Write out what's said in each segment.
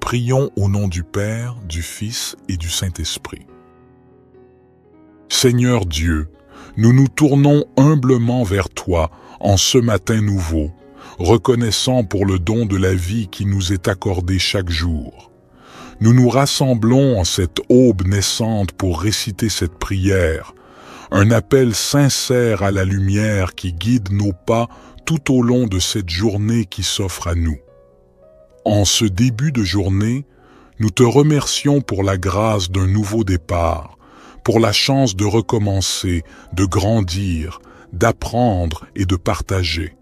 Prions au nom du Père, du Fils et du Saint-Esprit. Seigneur Dieu, nous nous tournons humblement vers toi en ce matin nouveau, reconnaissant pour le don de la vie qui nous est accordé chaque jour. Nous nous rassemblons en cette aube naissante pour réciter cette prière, un appel sincère à la lumière qui guide nos pas tout au long de cette journée qui s'offre à nous. En ce début de journée, nous te remercions pour la grâce d'un nouveau départ, pour la chance de recommencer, de grandir, d'apprendre et de partager.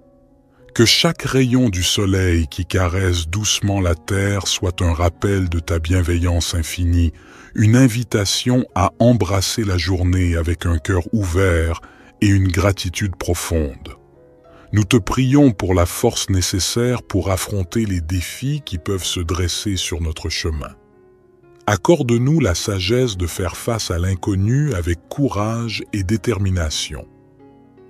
Que chaque rayon du soleil qui caresse doucement la terre soit un rappel de ta bienveillance infinie, une invitation à embrasser la journée avec un cœur ouvert et une gratitude profonde. Nous te prions pour la force nécessaire pour affronter les défis qui peuvent se dresser sur notre chemin. Accorde-nous la sagesse de faire face à l'inconnu avec courage et détermination.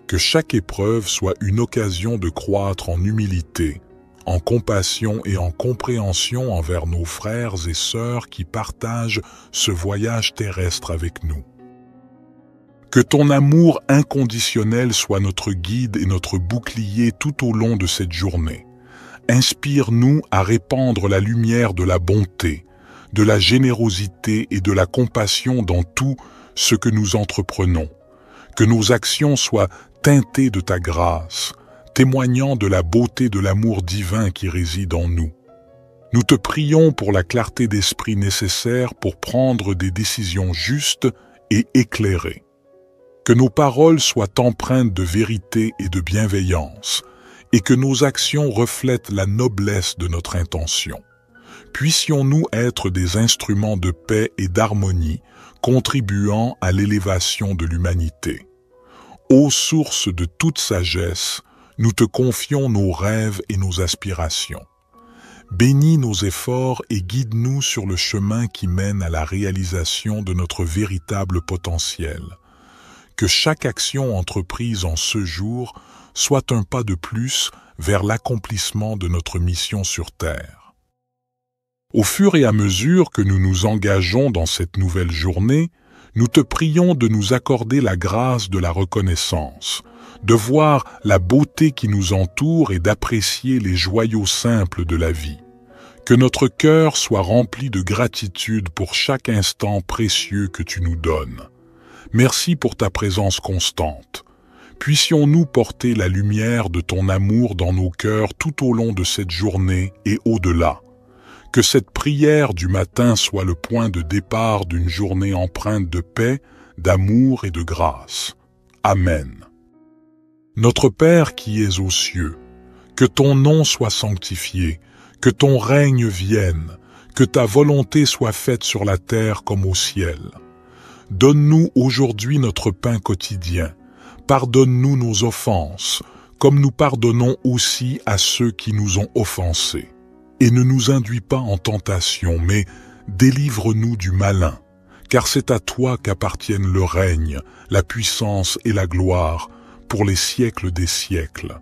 Que chaque épreuve soit une occasion de croître en humilité, en compassion et en compréhension envers nos frères et sœurs qui partagent ce voyage terrestre avec nous. Que ton amour inconditionnel soit notre guide et notre bouclier tout au long de cette journée. Inspire-nous à répandre la lumière de la bonté, de la générosité et de la compassion dans tout ce que nous entreprenons. Que nos actions soient teintées de ta grâce, témoignant de la beauté de l'amour divin qui réside en nous. Nous te prions pour la clarté d'esprit nécessaire pour prendre des décisions justes et éclairées. Que nos paroles soient empreintes de vérité et de bienveillance, et que nos actions reflètent la noblesse de notre intention. Puissions-nous être des instruments de paix et d'harmonie, contribuant à l'élévation de l'humanité. Ô source de toute sagesse, nous te confions nos rêves et nos aspirations. Bénis nos efforts et guide-nous sur le chemin qui mène à la réalisation de notre véritable potentiel. Que chaque action entreprise en ce jour soit un pas de plus vers l'accomplissement de notre mission sur Terre. Au fur et à mesure que nous nous engageons dans cette nouvelle journée, nous te prions de nous accorder la grâce de la reconnaissance, de voir la beauté qui nous entoure et d'apprécier les joyaux simples de la vie. Que notre cœur soit rempli de gratitude pour chaque instant précieux que tu nous donnes. Merci pour ta présence constante. Puissions-nous porter la lumière de ton amour dans nos cœurs tout au long de cette journée et au-delà. Que cette prière du matin soit le point de départ d'une journée empreinte de paix, d'amour et de grâce. Amen. Notre Père qui es aux cieux, que ton nom soit sanctifié, que ton règne vienne, que ta volonté soit faite sur la terre comme au ciel. Donne-nous aujourd'hui notre pain quotidien. Pardonne-nous nos offenses, comme nous pardonnons aussi à ceux qui nous ont offensés. Et ne nous induis pas en tentation, mais délivre-nous du malin, car c'est à toi qu'appartiennent le règne, la puissance et la gloire, pour les siècles des siècles.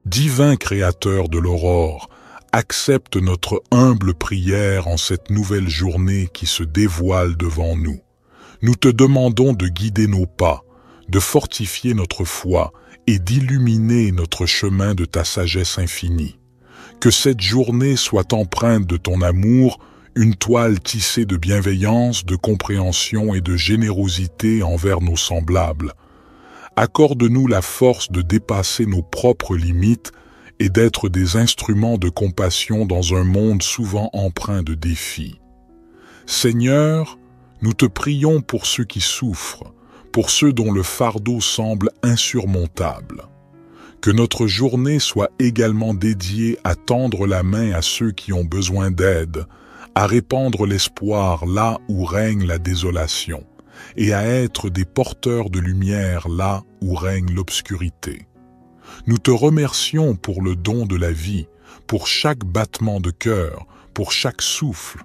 Divin Créateur de l'aurore, accepte notre humble prière en cette nouvelle journée qui se dévoile devant nous. Nous te demandons de guider nos pas, de fortifier notre foi et d'illuminer notre chemin de ta sagesse infinie. Que cette journée soit empreinte de ton amour, une toile tissée de bienveillance, de compréhension et de générosité envers nos semblables. Accorde-nous la force de dépasser nos propres limites et d'être des instruments de compassion dans un monde souvent empreint de défis. Seigneur, nous te prions pour ceux qui souffrent, pour ceux dont le fardeau semble insurmontable. Que notre journée soit également dédiée à tendre la main à ceux qui ont besoin d'aide, à répandre l'espoir là où règne la désolation, et à être des porteurs de lumière là où règne l'obscurité. Nous te remercions pour le don de la vie, pour chaque battement de cœur, pour chaque souffle.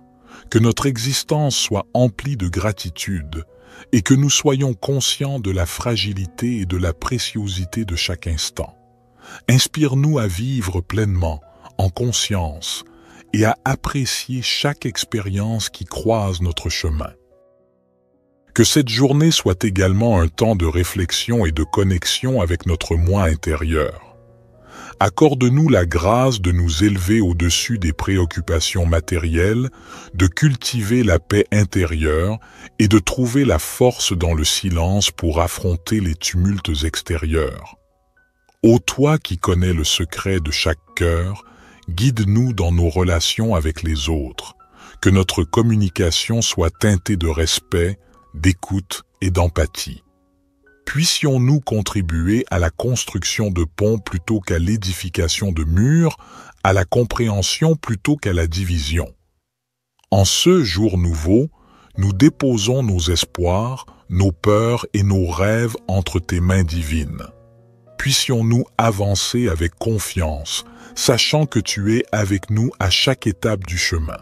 Que notre existence soit emplie de gratitude et que nous soyons conscients de la fragilité et de la préciosité de chaque instant. Inspire-nous à vivre pleinement, en conscience, et à apprécier chaque expérience qui croise notre chemin. Que cette journée soit également un temps de réflexion et de connexion avec notre moi intérieur. Accorde-nous la grâce de nous élever au-dessus des préoccupations matérielles, de cultiver la paix intérieure et de trouver la force dans le silence pour affronter les tumultes extérieurs. Ô toi qui connais le secret de chaque cœur, guide-nous dans nos relations avec les autres, que notre communication soit teintée de respect, d'écoute et d'empathie. Puissions-nous contribuer à la construction de ponts plutôt qu'à l'édification de murs, à la compréhension plutôt qu'à la division. En ce jour nouveau, nous déposons nos espoirs, nos peurs et nos rêves entre tes mains divines. Puissions-nous avancer avec confiance, sachant que tu es avec nous à chaque étape du chemin.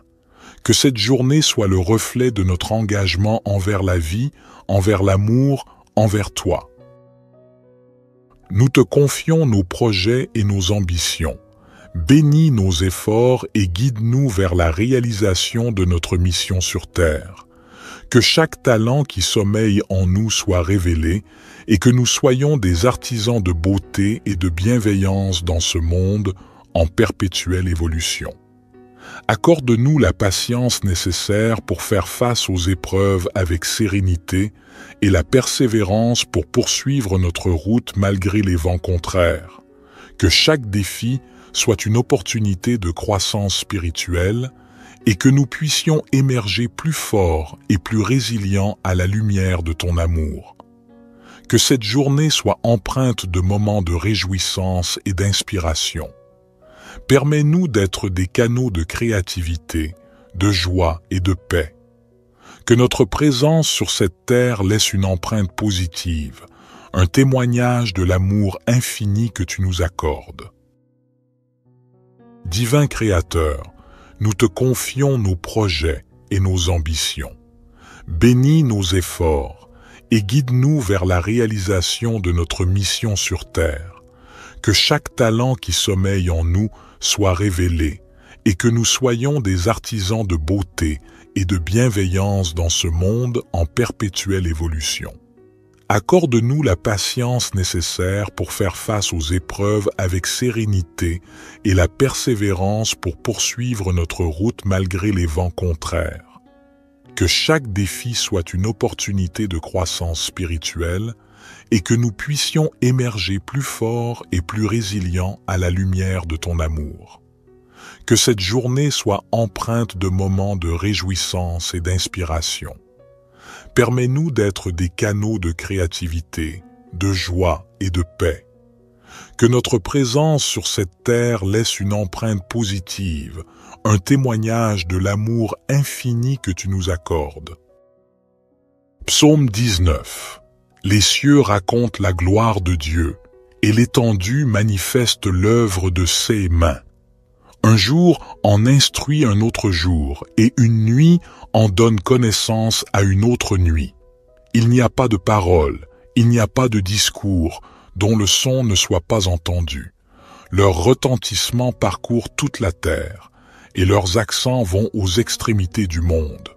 Que cette journée soit le reflet de notre engagement envers la vie, envers l'amour, envers toi. Nous te confions nos projets et nos ambitions. Bénis nos efforts et guide-nous vers la réalisation de notre mission sur Terre. Que chaque talent qui sommeille en nous soit révélé et que nous soyons des artisans de beauté et de bienveillance dans ce monde en perpétuelle évolution. Accorde-nous la patience nécessaire pour faire face aux épreuves avec sérénité et la persévérance pour poursuivre notre route malgré les vents contraires. Que chaque défi soit une opportunité de croissance spirituelle et que nous puissions émerger plus forts et plus résilients à la lumière de ton amour. Que cette journée soit empreinte de moments de réjouissance et d'inspiration. Permets-nous d'être des canaux de créativité, de joie et de paix. Que notre présence sur cette terre laisse une empreinte positive, un témoignage de l'amour infini que tu nous accordes. Divin Créateur, nous te confions nos projets et nos ambitions. Bénis nos efforts et guide-nous vers la réalisation de notre mission sur terre. Que chaque talent qui sommeille en nous soit révélé et que nous soyons des artisans de beauté et de bienveillance dans ce monde en perpétuelle évolution. Accorde-nous la patience nécessaire pour faire face aux épreuves avec sérénité et la persévérance pour poursuivre notre route malgré les vents contraires. Que chaque défi soit une opportunité de croissance spirituelle et que nous puissions émerger plus forts et plus résilients à la lumière de ton amour. Que cette journée soit empreinte de moments de réjouissance et d'inspiration. Permets-nous d'être des canaux de créativité, de joie et de paix. Que notre présence sur cette terre laisse une empreinte positive, un témoignage de l'amour infini que tu nous accordes. Psaume 19. Les cieux racontent la gloire de Dieu, et l'étendue manifeste l'œuvre de ses mains. Un jour en instruit un autre jour, et une nuit en donne connaissance à une autre nuit. Il n'y a pas de parole, il n'y a pas de discours, dont le son ne soit pas entendu. Leur retentissement parcourt toute la terre, et leurs accents vont aux extrémités du monde.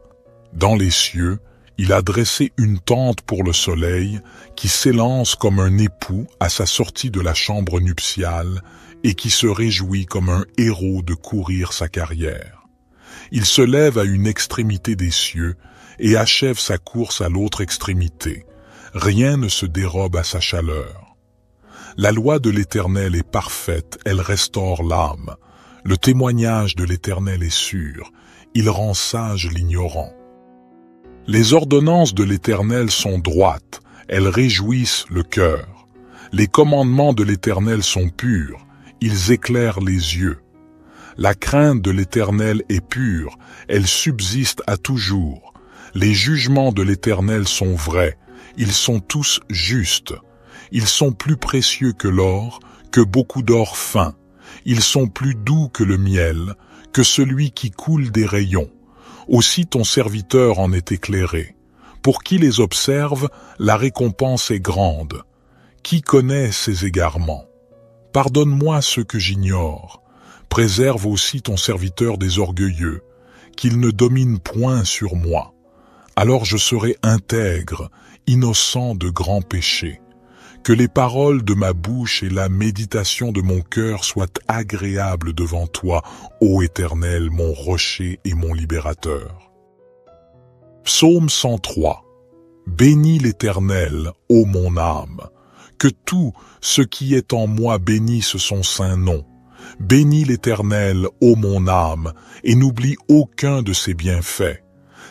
Dans les cieux, il a dressé une tente pour le soleil, qui s'élance comme un époux à sa sortie de la chambre nuptiale, et qui se réjouit comme un héros de courir sa carrière. Il se lève à une extrémité des cieux et achève sa course à l'autre extrémité. Rien ne se dérobe à sa chaleur. La loi de l'Éternel est parfaite, elle restaure l'âme. Le témoignage de l'Éternel est sûr, il rend sage l'ignorant. Les ordonnances de l'Éternel sont droites, elles réjouissent le cœur. Les commandements de l'Éternel sont purs, ils éclairent les yeux. La crainte de l'Éternel est pure, elle subsiste à toujours. Les jugements de l'Éternel sont vrais, ils sont tous justes. Ils sont plus précieux que l'or, que beaucoup d'or fin. Ils sont plus doux que le miel, que celui qui coule des rayons. Aussi ton serviteur en est éclairé. Pour qui les observe, la récompense est grande. Qui connaît ses égarements? Pardonne-moi ce que j'ignore. Préserve aussi ton serviteur des orgueilleux, qu'il ne domine point sur moi. Alors je serai intègre, innocent de grands péchés. Que les paroles de ma bouche et la méditation de mon cœur soient agréables devant toi, ô Éternel, mon rocher et mon libérateur. Psaume 103. Bénis l'Éternel, ô mon âme. Que tout ce qui est en moi bénisse son saint nom. Bénis l'Éternel, ô mon âme, et n'oublie aucun de ses bienfaits.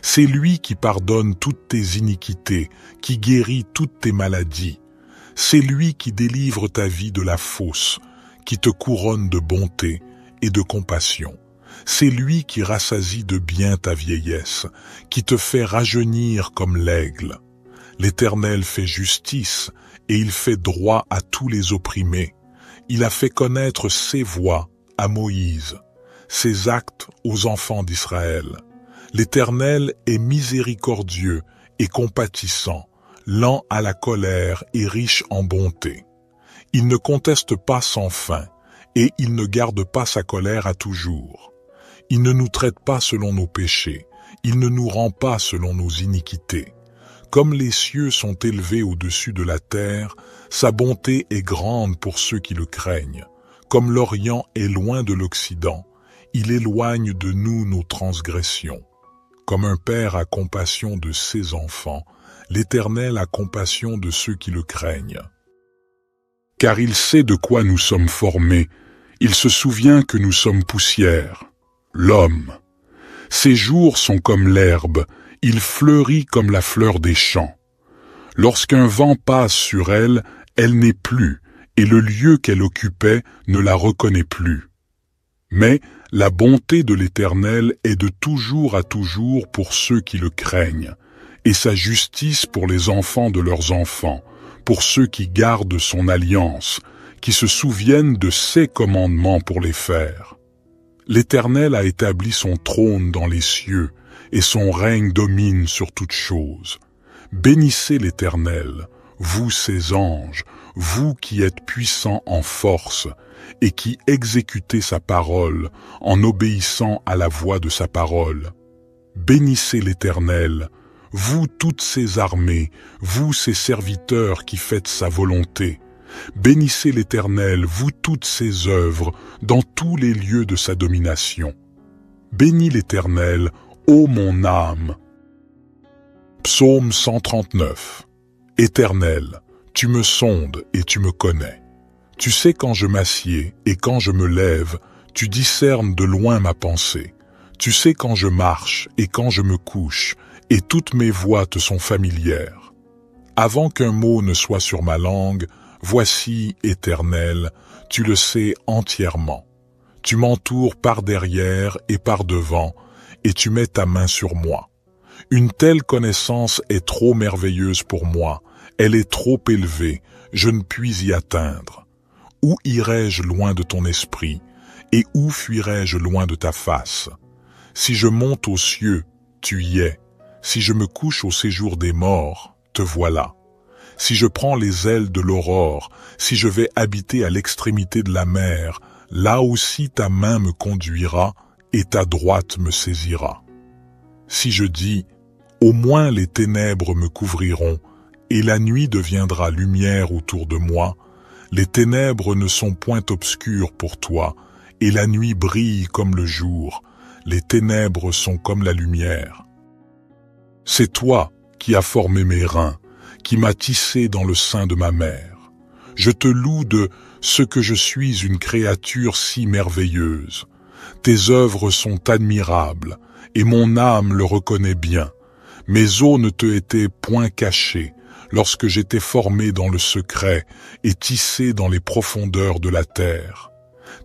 C'est lui qui pardonne toutes tes iniquités, qui guérit toutes tes maladies. C'est lui qui délivre ta vie de la fosse, qui te couronne de bonté et de compassion. C'est lui qui rassasie de bien ta vieillesse, qui te fait rajeunir comme l'aigle. L'Éternel fait justice et il fait droit à tous les opprimés. Il a fait connaître ses voies à Moïse, ses actes aux enfants d'Israël. L'Éternel est miséricordieux et compatissant, lent à la colère et riche en bonté. Il ne conteste pas sans fin, et il ne garde pas sa colère à toujours. Il ne nous traite pas selon nos péchés, il ne nous rend pas selon nos iniquités. Comme les cieux sont élevés au-dessus de la terre, sa bonté est grande pour ceux qui le craignent. Comme l'Orient est loin de l'Occident, il éloigne de nous nos transgressions. Comme un père a compassion de ses enfants, l'Éternel a compassion de ceux qui le craignent. Car il sait de quoi nous sommes formés, il se souvient que nous sommes poussière. L'homme, ses jours sont comme l'herbe, il fleurit comme la fleur des champs. Lorsqu'un vent passe sur elle, elle n'est plus, et le lieu qu'elle occupait ne la reconnaît plus. Mais la bonté de l'Éternel est de toujours à toujours pour ceux qui le craignent, et sa justice pour les enfants de leurs enfants, pour ceux qui gardent son alliance, qui se souviennent de ses commandements pour les faire. L'Éternel a établi son trône dans les cieux, et son règne domine sur toutes choses. Bénissez l'Éternel, vous ses anges, vous qui êtes puissants en force, et qui exécutez sa parole en obéissant à la voix de sa parole. Bénissez l'Éternel, vous toutes ses armées, vous ses serviteurs qui faites sa volonté. Bénissez l'Éternel, vous toutes ses œuvres, dans tous les lieux de sa domination. Bénis l'Éternel, ô mon âme. Psaume 139. Éternel, tu me sondes et tu me connais. Tu sais quand je m'assieds et quand je me lève, tu discernes de loin ma pensée. Tu sais quand je marche et quand je me couche, et toutes mes voies te sont familières. Avant qu'un mot ne soit sur ma langue, voici, Éternel, tu le sais entièrement. Tu m'entoures par derrière et par devant, et tu mets ta main sur moi. Une telle connaissance est trop merveilleuse pour moi, elle est trop élevée, je ne puis y atteindre. Où irai-je loin de ton esprit, et où fuirai-je loin de ta face? Si je monte aux cieux, tu y es. Si je me couche au séjour des morts, te voilà. Si je prends les ailes de l'aurore, si je vais habiter à l'extrémité de la mer, là aussi ta main me conduira et ta droite me saisira. Si je dis, au moins les ténèbres me couvriront, et la nuit deviendra lumière autour de moi, les ténèbres ne sont point obscures pour toi, et la nuit brille comme le jour, les ténèbres sont comme la lumière. C'est toi qui as formé mes reins, qui m'as tissé dans le sein de ma mère. Je te loue de ce que je suis une créature si merveilleuse. Tes œuvres sont admirables, et mon âme le reconnaît bien. Mes os ne te étaient point cachés, lorsque j'étais formé dans le secret et tissé dans les profondeurs de la terre.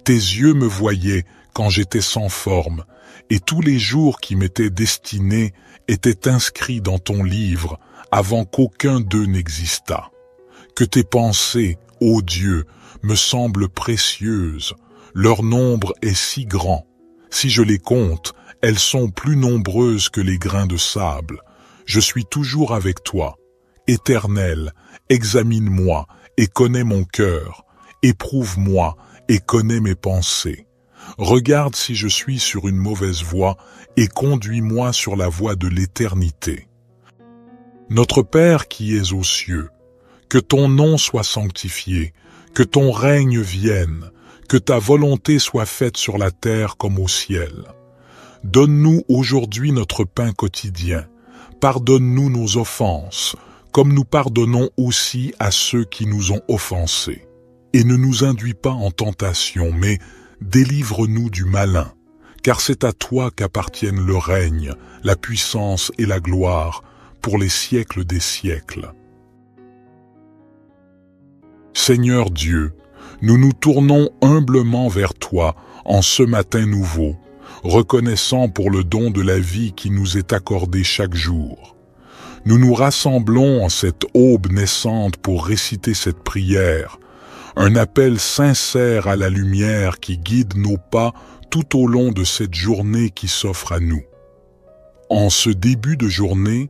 Tes yeux me voyaient quand j'étais sans forme, et tous les jours qui m'étaient destinés étaient inscrits dans ton livre avant qu'aucun d'eux n'existât. Que tes pensées, ô Dieu, me semblent précieuses, leur nombre est si grand. Si je les compte, elles sont plus nombreuses que les grains de sable. Je suis toujours avec toi. Éternel, examine-moi et connais mon cœur. Éprouve-moi et connais mes pensées. Regarde si je suis sur une mauvaise voie et conduis-moi sur la voie de l'éternité. Notre Père qui es aux cieux, que ton nom soit sanctifié, que ton règne vienne, que ta volonté soit faite sur la terre comme au ciel. Donne-nous aujourd'hui notre pain quotidien. Pardonne-nous nos offenses, comme nous pardonnons aussi à ceux qui nous ont offensés. Et ne nous induis pas en tentation, mais délivre-nous du malin, car c'est à toi qu'appartiennent le règne, la puissance et la gloire, pour les siècles des siècles. Seigneur Dieu, nous nous tournons humblement vers toi en ce matin nouveau, reconnaissant pour le don de la vie qui nous est accordé chaque jour. Nous nous rassemblons en cette aube naissante pour réciter cette prière, un appel sincère à la lumière qui guide nos pas tout au long de cette journée qui s'offre à nous. En ce début de journée,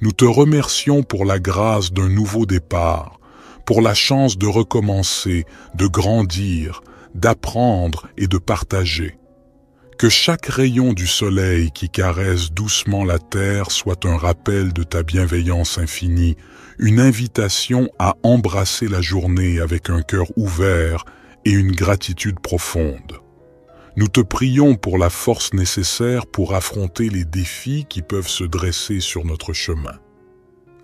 nous te remercions pour la grâce d'un nouveau départ, pour la chance de recommencer, de grandir, d'apprendre et de partager. Que chaque rayon du soleil qui caresse doucement la terre soit un rappel de ta bienveillance infinie, une invitation à embrasser la journée avec un cœur ouvert et une gratitude profonde. Nous te prions pour la force nécessaire pour affronter les défis qui peuvent se dresser sur notre chemin.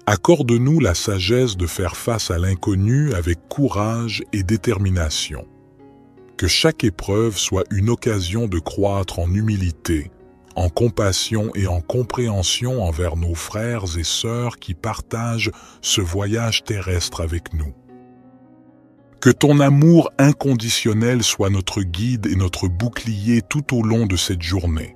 Accorde-nous la sagesse de faire face à l'inconnu avec courage et détermination. Que chaque épreuve soit une occasion de croître en humilité, en compassion et en compréhension envers nos frères et sœurs qui partagent ce voyage terrestre avec nous. Que ton amour inconditionnel soit notre guide et notre bouclier tout au long de cette journée.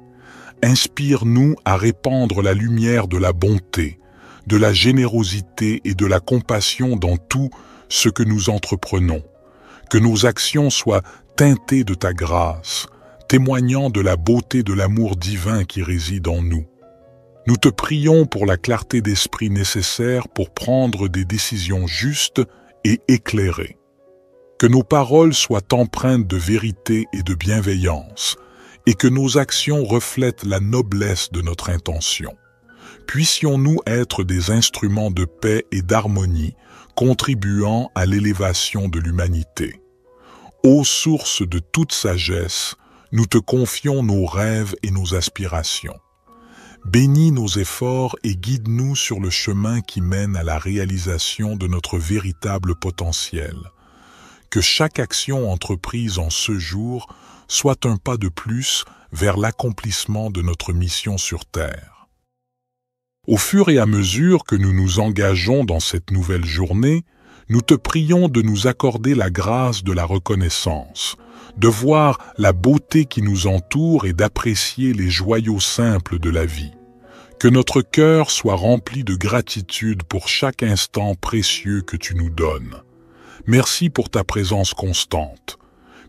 Inspire-nous à répandre la lumière de la bonté, de la générosité et de la compassion dans tout ce que nous entreprenons. Que nos actions soient teintées de ta grâce, témoignant de la beauté de l'amour divin qui réside en nous. Nous te prions pour la clarté d'esprit nécessaire pour prendre des décisions justes et éclairées. Que nos paroles soient empreintes de vérité et de bienveillance, et que nos actions reflètent la noblesse de notre intention. Puissions-nous être des instruments de paix et d'harmonie, contribuant à l'élévation de l'humanité. Ô source de toute sagesse, nous te confions nos rêves et nos aspirations. Bénis nos efforts et guide-nous sur le chemin qui mène à la réalisation de notre véritable potentiel. Que chaque action entreprise en ce jour soit un pas de plus vers l'accomplissement de notre mission sur Terre. Au fur et à mesure que nous nous engageons dans cette nouvelle journée, nous te prions de nous accorder la grâce de la reconnaissance, de voir la beauté qui nous entoure et d'apprécier les joyaux simples de la vie. Que notre cœur soit rempli de gratitude pour chaque instant précieux que tu nous donnes. Merci pour ta présence constante.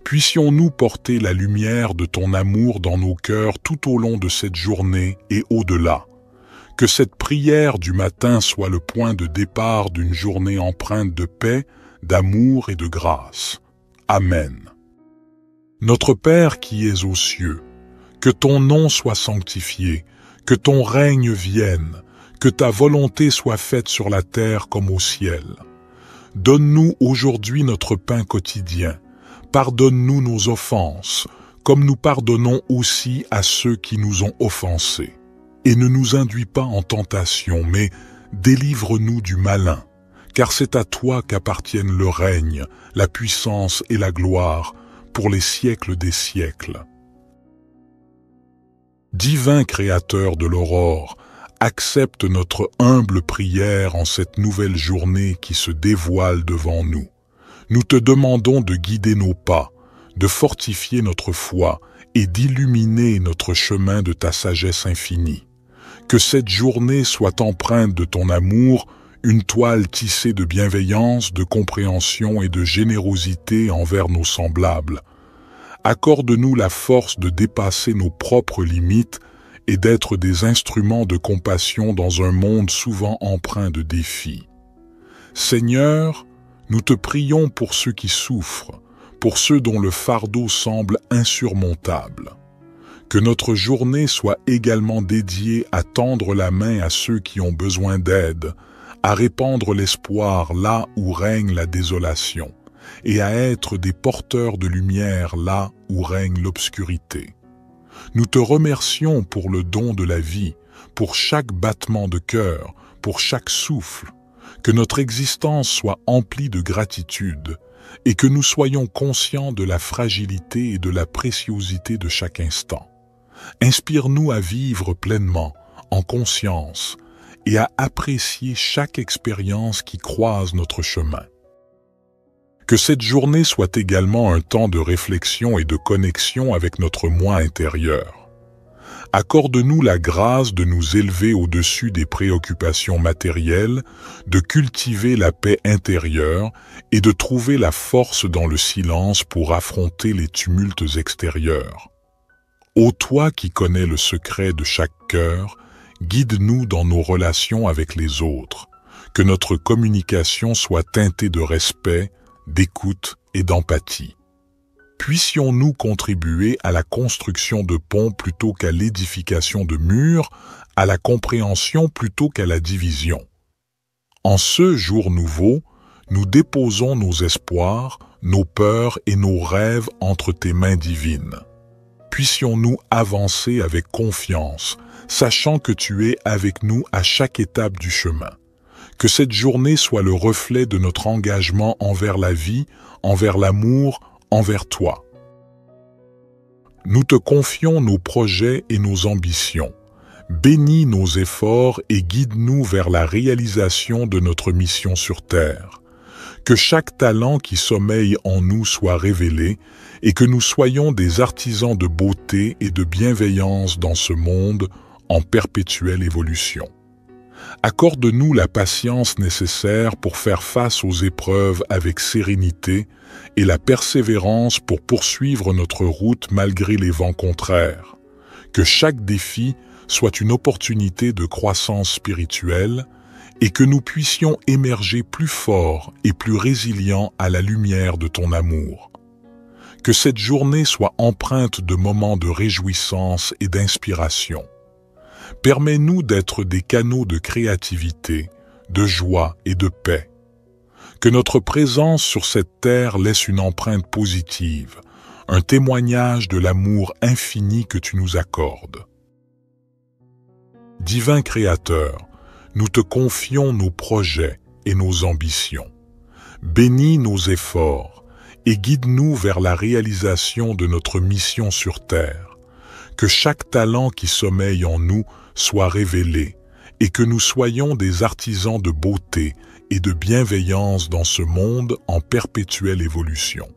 Puissions-nous porter la lumière de ton amour dans nos cœurs tout au long de cette journée et au-delà. Que cette prière du matin soit le point de départ d'une journée empreinte de paix, d'amour et de grâce. Amen. Notre Père qui es aux cieux, que ton nom soit sanctifié, que ton règne vienne, que ta volonté soit faite sur la terre comme au ciel. Donne-nous aujourd'hui notre pain quotidien. Pardonne-nous nos offenses, comme nous pardonnons aussi à ceux qui nous ont offensés. Et ne nous induis pas en tentation, mais délivre-nous du malin, car c'est à toi qu'appartiennent le règne, la puissance et la gloire, pour les siècles des siècles. Divin Créateur de l'aurore, accepte notre humble prière en cette nouvelle journée qui se dévoile devant nous. Nous te demandons de guider nos pas, de fortifier notre foi et d'illuminer notre chemin de ta sagesse infinie. Que cette journée soit empreinte de ton amour, une toile tissée de bienveillance, de compréhension et de générosité envers nos semblables. Accorde-nous la force de dépasser nos propres limites et d'être des instruments de compassion dans un monde souvent empreint de défis. Seigneur, nous te prions pour ceux qui souffrent, pour ceux dont le fardeau semble insurmontable. Que notre journée soit également dédiée à tendre la main à ceux qui ont besoin d'aide, à répandre l'espoir là où règne la désolation, et à être des porteurs de lumière là où règne l'obscurité. Nous te remercions pour le don de la vie, pour chaque battement de cœur, pour chaque souffle, que notre existence soit emplie de gratitude, et que nous soyons conscients de la fragilité et de la préciosité de chaque instant. Inspire-nous à vivre pleinement, en conscience, et à apprécier chaque expérience qui croise notre chemin. Que cette journée soit également un temps de réflexion et de connexion avec notre moi intérieur. Accorde-nous la grâce de nous élever au-dessus des préoccupations matérielles, de cultiver la paix intérieure et de trouver la force dans le silence pour affronter les tumultes extérieurs. Ô toi qui connais le secret de chaque cœur, guide-nous dans nos relations avec les autres, que notre communication soit teintée de respect, d'écoute et d'empathie. Puissions-nous contribuer à la construction de ponts plutôt qu'à l'édification de murs, à la compréhension plutôt qu'à la division. En ce jour nouveau, nous déposons nos espoirs, nos peurs et nos rêves entre tes mains divines. Puissions-nous avancer avec confiance, sachant que tu es avec nous à chaque étape du chemin. Que cette journée soit le reflet de notre engagement envers la vie, envers l'amour, envers toi. Nous te confions nos projets et nos ambitions. Bénis nos efforts et guide-nous vers la réalisation de notre mission sur terre. Que chaque talent qui sommeille en nous soit révélé et que nous soyons des artisans de beauté et de bienveillance dans ce monde en perpétuelle évolution. Accorde-nous la patience nécessaire pour faire face aux épreuves avec sérénité et la persévérance pour poursuivre notre route malgré les vents contraires. Que chaque défi soit une opportunité de croissance spirituelle et que nous puissions émerger plus forts et plus résilients à la lumière de ton amour. Que cette journée soit empreinte de moments de réjouissance et d'inspiration. Permets-nous d'être des canaux de créativité, de joie et de paix. Que notre présence sur cette terre laisse une empreinte positive, un témoignage de l'amour infini que tu nous accordes. Divin Créateur, nous te confions nos projets et nos ambitions. Bénis nos efforts et guide-nous vers la réalisation de notre mission sur terre. Que chaque talent qui sommeille en nous soit révélé et que nous soyons des artisans de beauté et de bienveillance dans ce monde en perpétuelle évolution.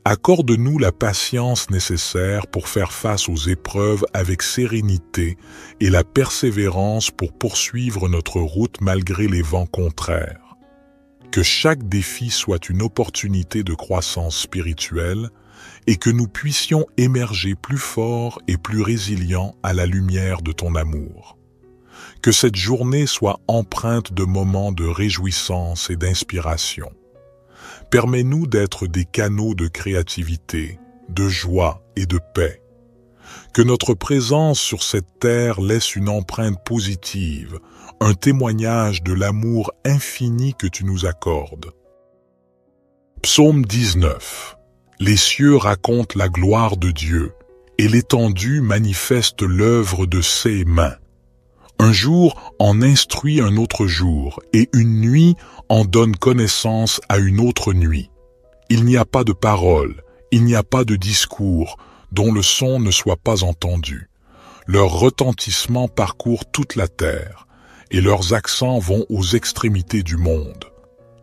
Accorde-nous la patience nécessaire pour faire face aux épreuves avec sérénité et la persévérance pour poursuivre notre route malgré les vents contraires. Que chaque défi soit une opportunité de croissance spirituelle et que nous puissions émerger plus forts et plus résilients à la lumière de ton amour. Que cette journée soit empreinte de moments de réjouissance et d'inspiration. Permets-nous d'être des canaux de créativité, de joie et de paix. Que notre présence sur cette terre laisse une empreinte positive, un témoignage de l'amour infini que tu nous accordes. Psaume 19. Les cieux racontent la gloire de Dieu, et l'étendue manifeste l'œuvre de ses mains. Un jour en instruit un autre jour, et une nuit en donne connaissance à une autre nuit. Il n'y a pas de parole, il n'y a pas de discours, dont le son ne soit pas entendu. Leur retentissement parcourt toute la terre, et leurs accents vont aux extrémités du monde.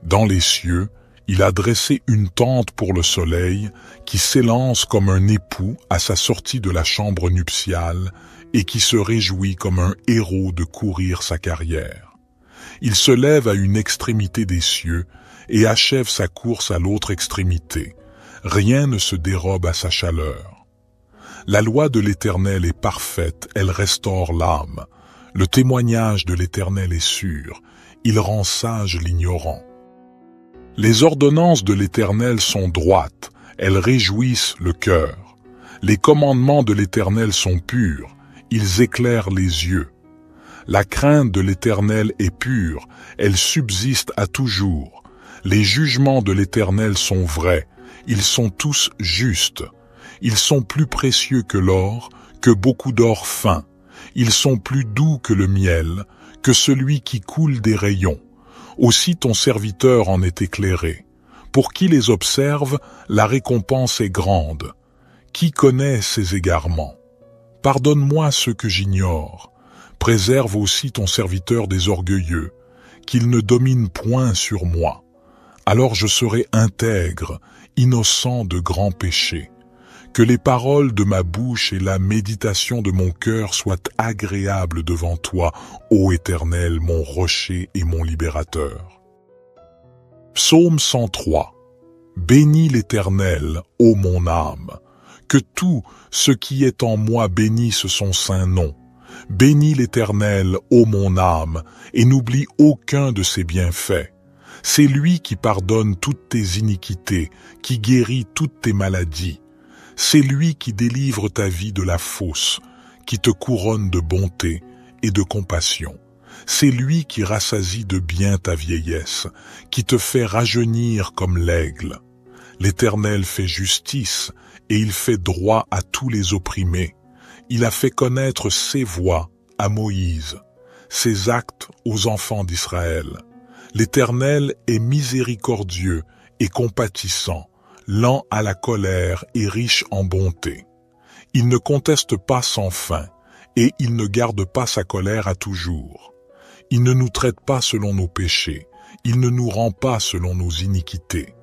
Dans les cieux, il a dressé une tente pour le soleil, qui s'élance comme un époux à sa sortie de la chambre nuptiale, et qui se réjouit comme un héros de courir sa carrière. Il se lève à une extrémité des cieux et achève sa course à l'autre extrémité. Rien ne se dérobe à sa chaleur. La loi de l'Éternel est parfaite, elle restaure l'âme. Le témoignage de l'Éternel est sûr, il rend sage l'ignorant. Les ordonnances de l'Éternel sont droites, elles réjouissent le cœur. Les commandements de l'Éternel sont purs, ils éclairent les yeux. La crainte de l'Éternel est pure, elle subsiste à toujours. Les jugements de l'Éternel sont vrais, ils sont tous justes. Ils sont plus précieux que l'or, que beaucoup d'or fin. Ils sont plus doux que le miel, que celui qui coule des rayons. Aussi ton serviteur en est éclairé. Pour qui les observe, la récompense est grande. Qui connaît ses égarements? Pardonne-moi ce que j'ignore. Préserve aussi ton serviteur des orgueilleux, qu'il ne domine point sur moi. Alors je serai intègre, innocent de grands péchés. Que les paroles de ma bouche et la méditation de mon cœur soient agréables devant toi, ô Éternel, mon rocher et mon libérateur. Psaume 103. Bénis l'Éternel, ô mon âme. Que tout ce qui est en moi bénisse son saint nom. Bénis l'Éternel, ô mon âme, et n'oublie aucun de ses bienfaits. C'est lui qui pardonne toutes tes iniquités, qui guérit toutes tes maladies. C'est lui qui délivre ta vie de la fosse, qui te couronne de bonté et de compassion. C'est lui qui rassasie de bien ta vieillesse, qui te fait rajeunir comme l'aigle. L'Éternel fait justice et il fait droit à tous les opprimés. Il a fait connaître ses voies à Moïse, ses actes aux enfants d'Israël. L'Éternel est miséricordieux et compatissant, lent à la colère et riche en bonté. Il ne conteste pas sans fin, et il ne garde pas sa colère à toujours. Il ne nous traite pas selon nos péchés, il ne nous rend pas selon nos iniquités.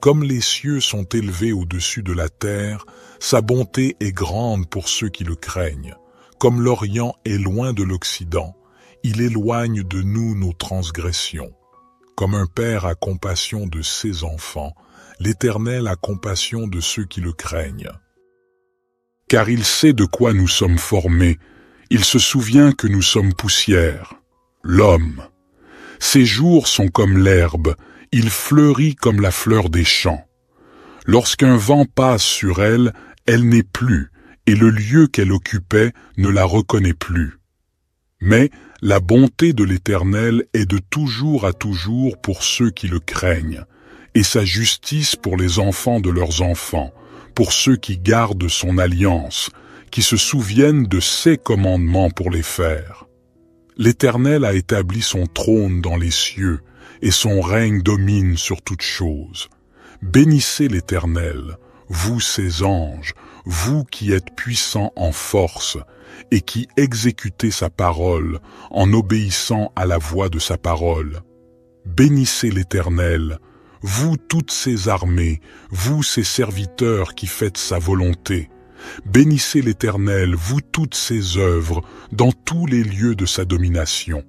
Comme les cieux sont élevés au-dessus de la terre, sa bonté est grande pour ceux qui le craignent. Comme l'Orient est loin de l'Occident, il éloigne de nous nos transgressions. Comme un père a compassion de ses enfants, l'Éternel a compassion de ceux qui le craignent. Car il sait de quoi nous sommes formés, il se souvient que nous sommes poussière. L'homme. Ses jours sont comme l'herbe, il fleurit comme la fleur des champs. Lorsqu'un vent passe sur elle, elle n'est plus, et le lieu qu'elle occupait ne la reconnaît plus. Mais la bonté de l'Éternel est de toujours à toujours pour ceux qui le craignent, et sa justice pour les enfants de leurs enfants, pour ceux qui gardent son alliance, qui se souviennent de ses commandements pour les faire. L'Éternel a établi son trône dans les cieux, et son règne domine sur toutes choses. Bénissez l'Éternel, vous ses anges, vous qui êtes puissants en force, et qui exécutez sa parole en obéissant à la voix de sa parole. Bénissez l'Éternel, vous toutes ses armées, vous ses serviteurs qui faites sa volonté. Bénissez l'Éternel, vous toutes ses œuvres, dans tous les lieux de sa domination.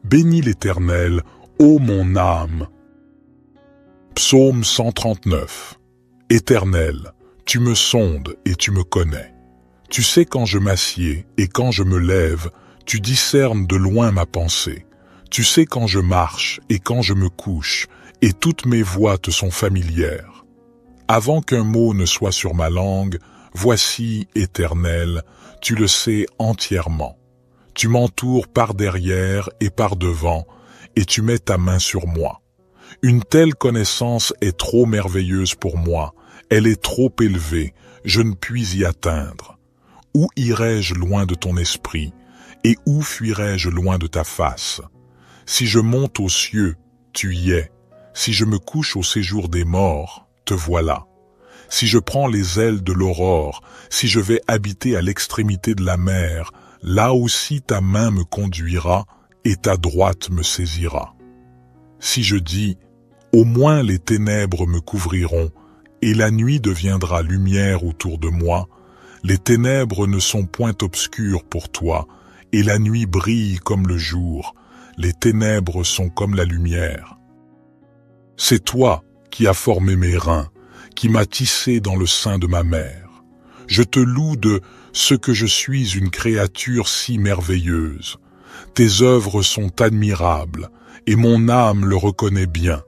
Bénis l'Éternel, ô mon âme. Psaume 139. Éternel, tu me sondes et tu me connais. Tu sais quand je m'assieds et quand je me lève, tu discernes de loin ma pensée. Tu sais quand je marche et quand je me couche, et toutes mes voies te sont familières. Avant qu'un mot ne soit sur ma langue, voici, Éternel, tu le sais entièrement. Tu m'entoures par derrière et par devant, et tu mets ta main sur moi. Une telle connaissance est trop merveilleuse pour moi, elle est trop élevée, je ne puis y atteindre. Où irai-je loin de ton esprit, et où fuirai-je loin de ta face? Si je monte aux cieux, tu y es. Si je me couche au séjour des morts, te voilà. Si je prends les ailes de l'aurore, si je vais habiter à l'extrémité de la mer, là aussi ta main me conduira et ta droite me saisira. Si je dis, au moins les ténèbres me couvriront, et la nuit deviendra lumière autour de moi, les ténèbres ne sont point obscures pour toi, et la nuit brille comme le jour, les ténèbres sont comme la lumière. C'est toi qui as formé mes reins, qui m'as tissé dans le sein de ma mère. Je te loue de ce que je suis une créature si merveilleuse. Tes œuvres sont admirables, et mon âme le reconnaît bien.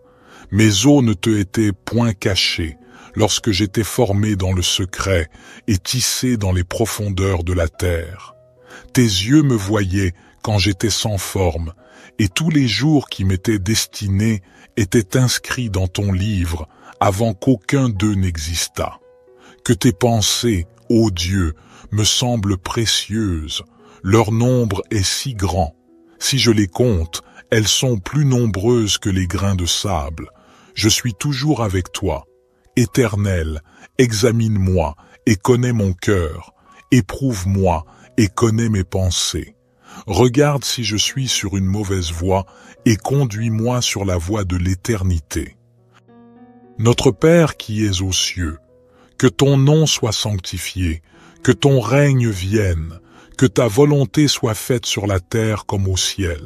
Mes os ne te étaient point cachés, lorsque j'étais formé dans le secret et tissé dans les profondeurs de la terre. Tes yeux me voyaient quand j'étais sans forme, et tous les jours qui m'étaient destinés étaient inscrits dans ton livre avant qu'aucun d'eux n'existât. Que tes pensées, ô Dieu, me semblent précieuses, leur nombre est si grand. Si je les compte, elles sont plus nombreuses que les grains de sable. Je suis toujours avec toi. Éternel, examine-moi et connais mon cœur. Éprouve-moi et connais mes pensées. Regarde si je suis sur une mauvaise voie et conduis-moi sur la voie de l'éternité. Notre Père qui es aux cieux, que ton nom soit sanctifié, que ton règne vienne, que ta volonté soit faite sur la terre comme au ciel.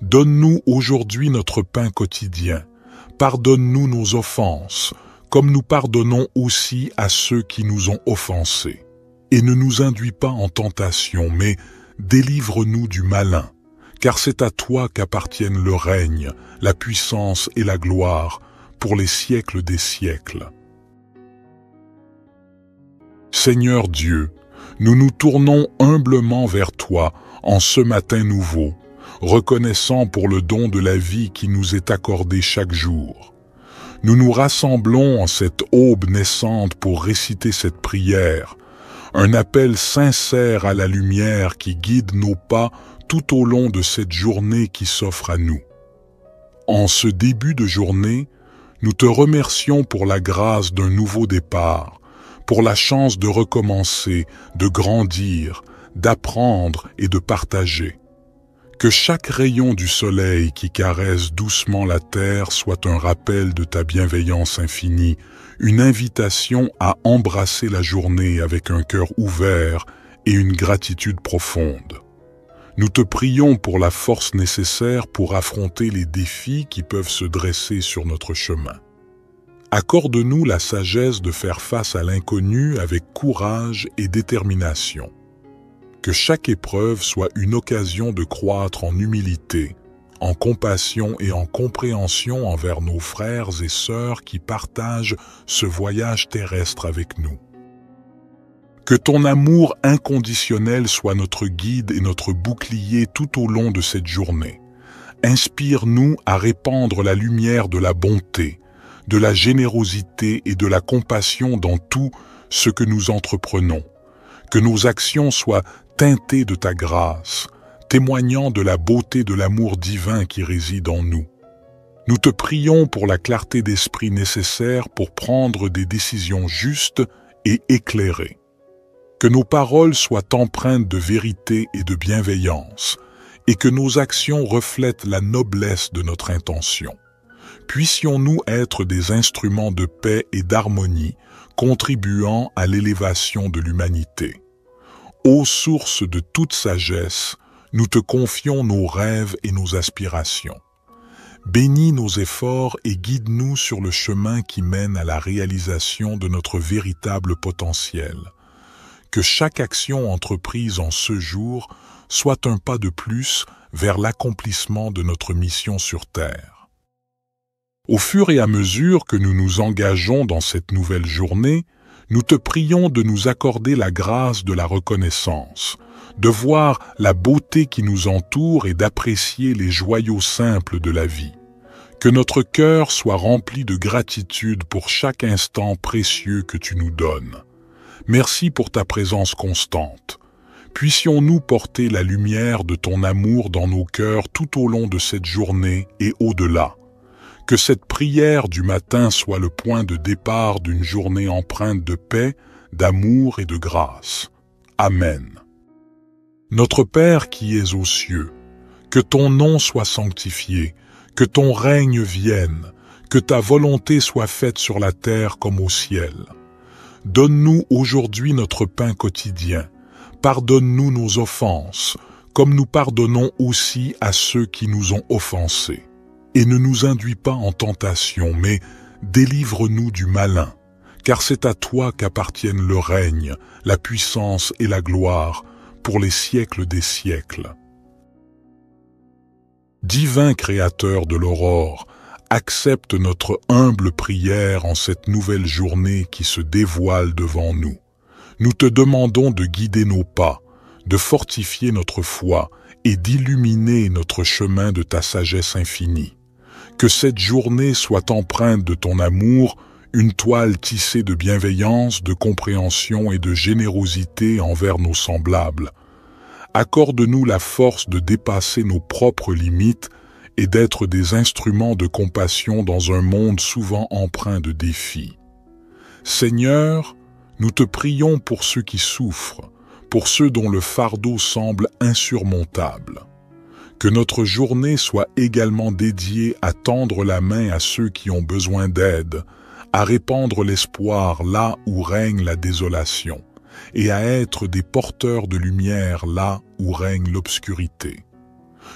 Donne-nous aujourd'hui notre pain quotidien. Pardonne-nous nos offenses, comme nous pardonnons aussi à ceux qui nous ont offensés. Et ne nous induis pas en tentation, mais délivre-nous du malin, car c'est à toi qu'appartiennent le règne, la puissance et la gloire, pour les siècles des siècles. Seigneur Dieu, nous nous tournons humblement vers toi en ce matin nouveau, reconnaissant pour le don de la vie qui nous est accordé chaque jour. Nous nous rassemblons en cette aube naissante pour réciter cette prière, un appel sincère à la lumière qui guide nos pas tout au long de cette journée qui s'offre à nous. En ce début de journée, nous te remercions pour la grâce d'un nouveau départ, pour la chance de recommencer, de grandir, d'apprendre et de partager. Que chaque rayon du soleil qui caresse doucement la terre soit un rappel de ta bienveillance infinie, une invitation à embrasser la journée avec un cœur ouvert et une gratitude profonde. Nous te prions pour la force nécessaire pour affronter les défis qui peuvent se dresser sur notre chemin. Accorde-nous la sagesse de faire face à l'inconnu avec courage et détermination. Que chaque épreuve soit une occasion de croître en humilité, en compassion et en compréhension envers nos frères et sœurs qui partagent ce voyage terrestre avec nous. Que ton amour inconditionnel soit notre guide et notre bouclier tout au long de cette journée. Inspire-nous à répandre la lumière de la bonté, de la générosité et de la compassion dans tout ce que nous entreprenons. Que nos actions soient teintées de ta grâce, témoignant de la beauté de l'amour divin qui réside en nous. Nous te prions pour la clarté d'esprit nécessaire pour prendre des décisions justes et éclairées. Que nos paroles soient empreintes de vérité et de bienveillance, et que nos actions reflètent la noblesse de notre intention. Puissions-nous être des instruments de paix et d'harmonie, contribuant à l'élévation de l'humanité. Ô source de toute sagesse, nous te confions nos rêves et nos aspirations. Bénis nos efforts et guide-nous sur le chemin qui mène à la réalisation de notre véritable potentiel. Que chaque action entreprise en ce jour soit un pas de plus vers l'accomplissement de notre mission sur Terre. Au fur et à mesure que nous nous engageons dans cette nouvelle journée, nous te prions de nous accorder la grâce de la reconnaissance, de voir la beauté qui nous entoure et d'apprécier les joyaux simples de la vie. Que notre cœur soit rempli de gratitude pour chaque instant précieux que tu nous donnes. Merci pour ta présence constante. Puissions-nous porter la lumière de ton amour dans nos cœurs tout au long de cette journée et au-delà. Que cette prière du matin soit le point de départ d'une journée empreinte de paix, d'amour et de grâce. Amen. Notre Père qui es aux cieux, que ton nom soit sanctifié, que ton règne vienne, que ta volonté soit faite sur la terre comme au ciel. Donne-nous aujourd'hui notre pain quotidien. Pardonne-nous nos offenses, comme nous pardonnons aussi à ceux qui nous ont offensés. Et ne nous induis pas en tentation, mais délivre-nous du malin, car c'est à toi qu'appartiennent le règne, la puissance et la gloire, pour les siècles des siècles. Divin Créateur de l'aurore, accepte notre humble prière en cette nouvelle journée qui se dévoile devant nous. Nous te demandons de guider nos pas, de fortifier notre foi et d'illuminer notre chemin de ta sagesse infinie. Que cette journée soit empreinte de ton amour, une toile tissée de bienveillance, de compréhension et de générosité envers nos semblables. Accorde-nous la force de dépasser nos propres limites et d'être des instruments de compassion dans un monde souvent empreint de défis. Seigneur, nous te prions pour ceux qui souffrent, pour ceux dont le fardeau semble insurmontable. Que notre journée soit également dédiée à tendre la main à ceux qui ont besoin d'aide, à répandre l'espoir là où règne la désolation, et à être des porteurs de lumière là où règne l'obscurité.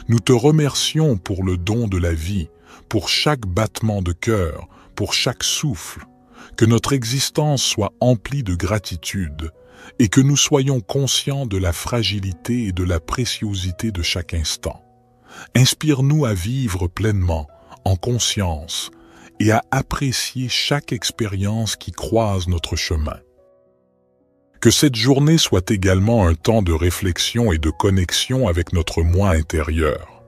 Nous te remercions pour le don de la vie, pour chaque battement de cœur, pour chaque souffle. Que notre existence soit emplie de gratitude et que nous soyons conscients de la fragilité et de la préciosité de chaque instant. Inspire-nous à vivre pleinement, en conscience, et à apprécier chaque expérience qui croise notre chemin. Que cette journée soit également un temps de réflexion et de connexion avec notre moi intérieur.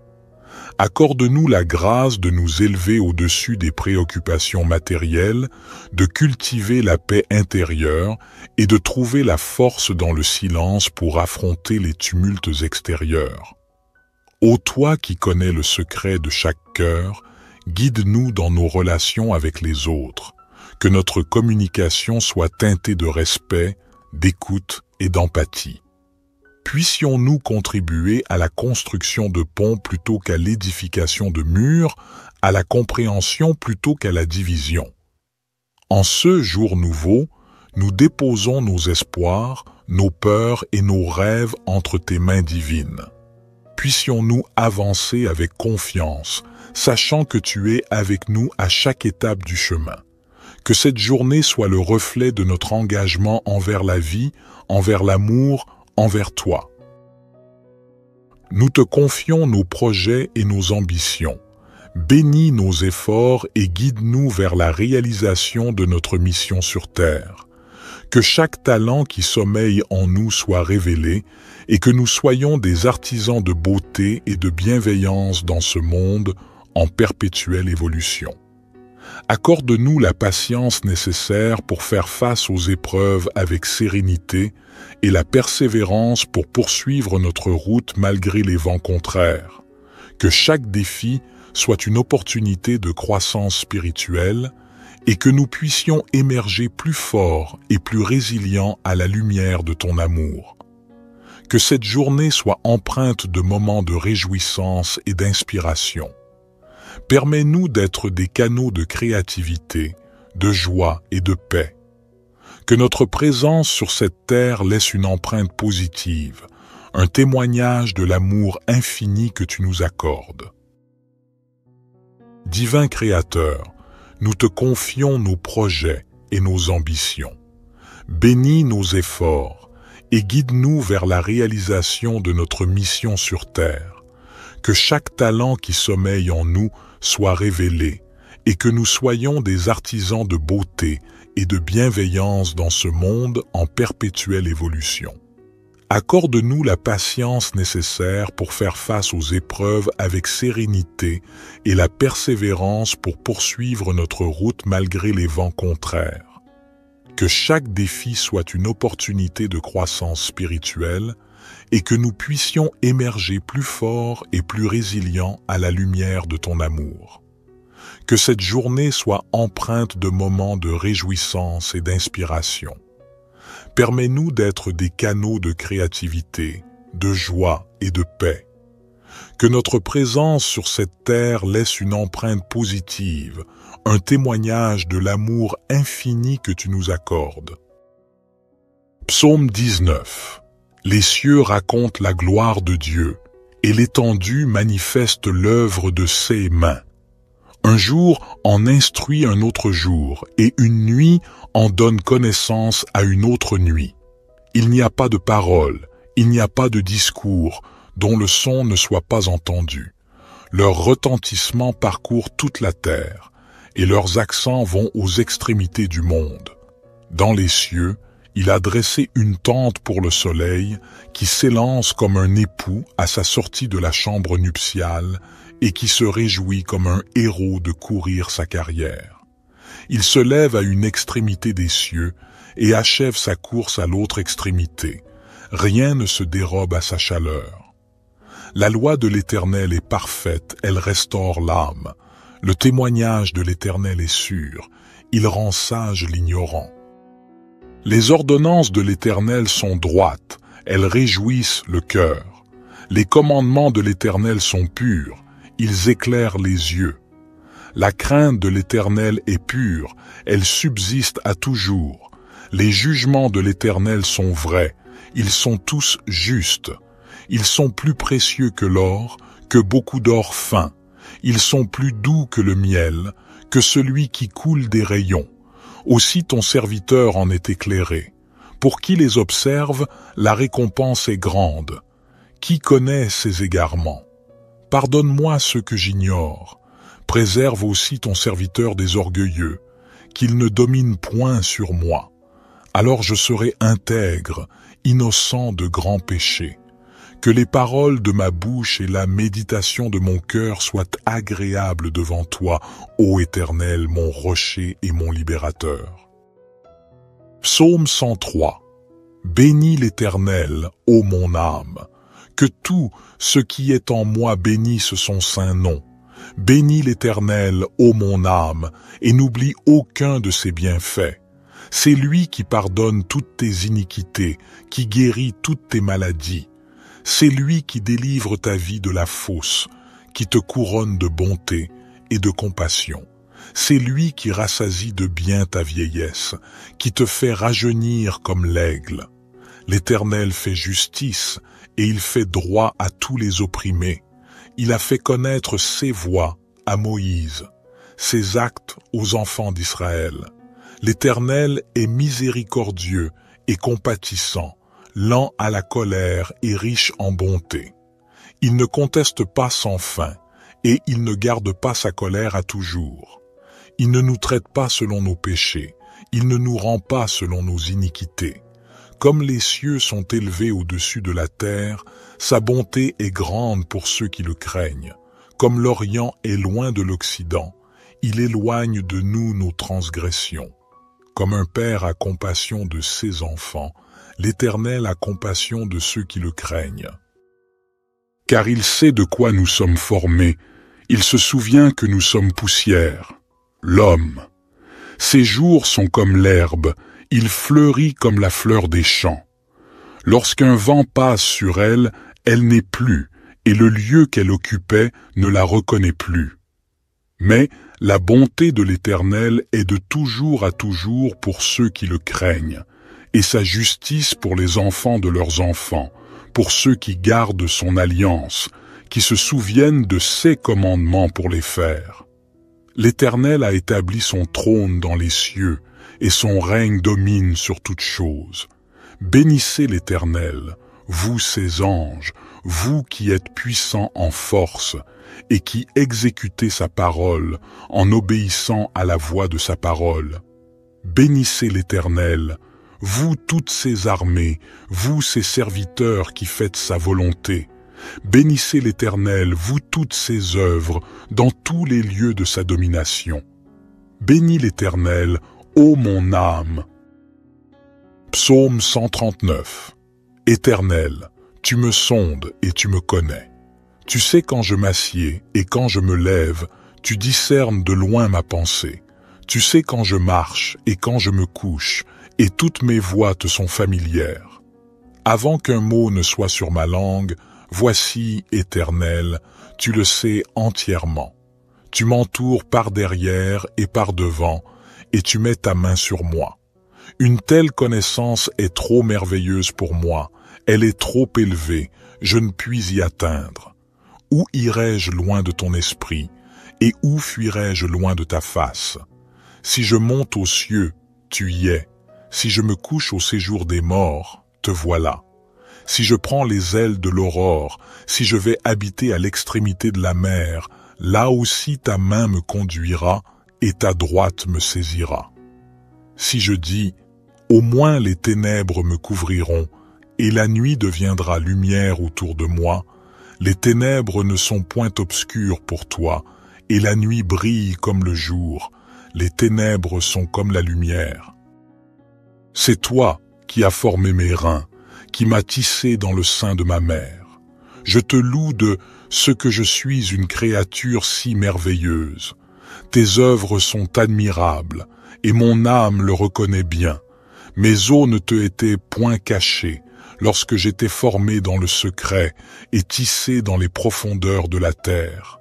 Accorde-nous la grâce de nous élever au-dessus des préoccupations matérielles, de cultiver la paix intérieure et de trouver la force dans le silence pour affronter les tumultes extérieurs. Ô toi qui connais le secret de chaque cœur, guide-nous dans nos relations avec les autres, que notre communication soit teintée de respect, d'écoute et d'empathie. Puissions-nous contribuer à la construction de ponts plutôt qu'à l'édification de murs, à la compréhension plutôt qu'à la division. En ce jour nouveau, nous déposons nos espoirs, nos peurs et nos rêves entre tes mains divines. Puissions-nous avancer avec confiance, sachant que tu es avec nous à chaque étape du chemin. Que cette journée soit le reflet de notre engagement envers la vie, envers l'amour, envers toi. Nous te confions nos projets et nos ambitions. Bénis nos efforts et guide-nous vers la réalisation de notre mission sur terre. Que chaque talent qui sommeille en nous soit révélé et que nous soyons des artisans de beauté et de bienveillance dans ce monde en perpétuelle évolution. Accorde-nous la patience nécessaire pour faire face aux épreuves avec sérénité et la persévérance pour poursuivre notre route malgré les vents contraires. Que chaque défi soit une opportunité de croissance spirituelle et que nous puissions émerger plus forts et plus résilients à la lumière de ton amour. Que cette journée soit empreinte de moments de réjouissance et d'inspiration. Permets-nous d'être des canaux de créativité, de joie et de paix. Que notre présence sur cette terre laisse une empreinte positive, un témoignage de l'amour infini que tu nous accordes. Divin Créateur, nous te confions nos projets et nos ambitions. Bénis nos efforts et guide-nous vers la réalisation de notre mission sur terre. Que chaque talent qui sommeille en nous soit révélé et que nous soyons des artisans de beauté et de bienveillance dans ce monde en perpétuelle évolution. Accorde-nous la patience nécessaire pour faire face aux épreuves avec sérénité et la persévérance pour poursuivre notre route malgré les vents contraires. Que chaque défi soit une opportunité de croissance spirituelle et que nous puissions émerger plus forts et plus résilients à la lumière de ton amour. Que cette journée soit empreinte de moments de réjouissance et d'inspiration. Permets-nous d'être des canaux de créativité, de joie et de paix. Que notre présence sur cette terre laisse une empreinte positive, un témoignage de l'amour infini que tu nous accordes. Psaume 19. Les cieux racontent la gloire de Dieu, et l'étendue manifeste l'œuvre de ses mains. Un jour en instruit un autre jour, et une nuit en donne connaissance à une autre nuit. Il n'y a pas de parole, il n'y a pas de discours, dont le son ne soit pas entendu. Leur retentissement parcourt toute la terre, et leurs accents vont aux extrémités du monde. Dans les cieux, il a dressé une tente pour le soleil qui s'élance comme un époux à sa sortie de la chambre nuptiale et qui se réjouit comme un héros de courir sa carrière. Il se lève à une extrémité des cieux et achève sa course à l'autre extrémité. Rien ne se dérobe à sa chaleur. La loi de l'Éternel est parfaite, elle restaure l'âme. Le témoignage de l'Éternel est sûr, il rend sage l'ignorant. Les ordonnances de l'Éternel sont droites, elles réjouissent le cœur. Les commandements de l'Éternel sont purs, ils éclairent les yeux. La crainte de l'Éternel est pure, elle subsiste à toujours. Les jugements de l'Éternel sont vrais, ils sont tous justes. Ils sont plus précieux que l'or, que beaucoup d'or fin. Ils sont plus doux que le miel, que celui qui coule des rayons. Aussi ton serviteur en est éclairé. Pour qui les observe, la récompense est grande. Qui connaît ses égarements? Pardonne-moi ce que j'ignore. Préserve aussi ton serviteur des orgueilleux, qu'il ne domine point sur moi. Alors je serai intègre, innocent de grands péchés. Que les paroles de ma bouche et la méditation de mon cœur soient agréables devant toi, ô Éternel, mon rocher et mon libérateur. Psaume 103. Bénis l'Éternel, ô mon âme. Que tout ce qui est en moi bénisse son saint nom. Bénis l'Éternel, ô mon âme, et n'oublie aucun de ses bienfaits. C'est lui qui pardonne toutes tes iniquités, qui guérit toutes tes maladies. C'est lui qui délivre ta vie de la fosse, qui te couronne de bonté et de compassion. C'est lui qui rassasie de bien ta vieillesse, qui te fait rajeunir comme l'aigle. L'Éternel fait justice et il fait droit à tous les opprimés. Il a fait connaître ses voies à Moïse, ses actes aux enfants d'Israël. L'Éternel est miséricordieux et compatissant, lent à la colère et riche en bonté. Il ne conteste pas sans fin, et il ne garde pas sa colère à toujours. Il ne nous traite pas selon nos péchés, il ne nous rend pas selon nos iniquités. Comme les cieux sont élevés au-dessus de la terre, sa bonté est grande pour ceux qui le craignent. Comme l'Orient est loin de l'Occident, il éloigne de nous nos transgressions. Comme un père a compassion de ses enfants, l'Éternel a compassion de ceux qui le craignent. Car il sait de quoi nous sommes formés, il se souvient que nous sommes poussière. L'homme, ses jours sont comme l'herbe, il fleurit comme la fleur des champs. Lorsqu'un vent passe sur elle, elle n'est plus, et le lieu qu'elle occupait ne la reconnaît plus. Mais la bonté de l'Éternel est de toujours à toujours pour ceux qui le craignent, et sa justice pour les enfants de leurs enfants, pour ceux qui gardent son alliance, qui se souviennent de ses commandements pour les faire. L'Éternel a établi son trône dans les cieux, et son règne domine sur toutes choses. Bénissez l'Éternel, vous ses anges, vous qui êtes puissants en force, et qui exécutez sa parole en obéissant à la voix de sa parole. Bénissez l'Éternel, vous toutes ses armées, vous ses serviteurs qui faites sa volonté. Bénissez l'Éternel, vous toutes ses œuvres, dans tous les lieux de sa domination. Bénis l'Éternel, ô mon âme. Psaume 139. Éternel, tu me sondes et tu me connais. Tu sais quand je m'assieds et quand je me lève, tu discernes de loin ma pensée. Tu sais quand je marche et quand je me couche, et toutes mes voies te sont familières. Avant qu'un mot ne soit sur ma langue, voici, Éternel, tu le sais entièrement. Tu m'entoures par derrière et par devant, et tu mets ta main sur moi. Une telle connaissance est trop merveilleuse pour moi, elle est trop élevée, je ne puis y atteindre. Où irai-je loin de ton esprit, et où fuirai-je loin de ta face? Si je monte aux cieux, tu y es. Si je me couche au séjour des morts, te voilà. si je prends les ailes de l'aurore, si je vais habiter à l'extrémité de la mer, là aussi ta main me conduira et ta droite me saisira. Si je dis, au moins les ténèbres me couvriront, et la nuit deviendra lumière autour de moi, les ténèbres ne sont point obscures pour toi, et la nuit brille comme le jour, les ténèbres sont comme la lumière. C'est toi qui as formé mes reins, qui m'as tissé dans le sein de ma mère. Je te loue de ce que je suis une créature si merveilleuse. Tes œuvres sont admirables, et mon âme le reconnaît bien. Mes os ne te étaient point cachés, lorsque j'étais formé dans le secret et tissé dans les profondeurs de la terre.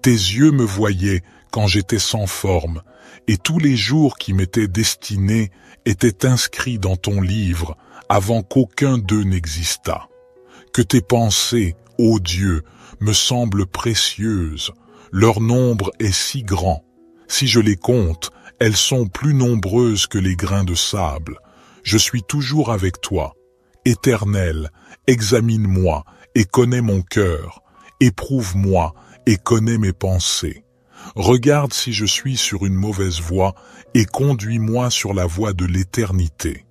Tes yeux me voyaient quand j'étais sans forme, et tous les jours qui m'étaient destinés étaient inscrits dans ton livre avant qu'aucun d'eux n'existât. Que tes pensées, ô Dieu, me semblent précieuses, leur nombre est si grand. Si je les compte, elles sont plus nombreuses que les grains de sable. Je suis toujours avec toi. Éternel, examine-moi et connais mon cœur. Éprouve-moi et connais mes pensées. Regarde si je suis sur une mauvaise voie et conduis-moi sur la voie de l'éternité.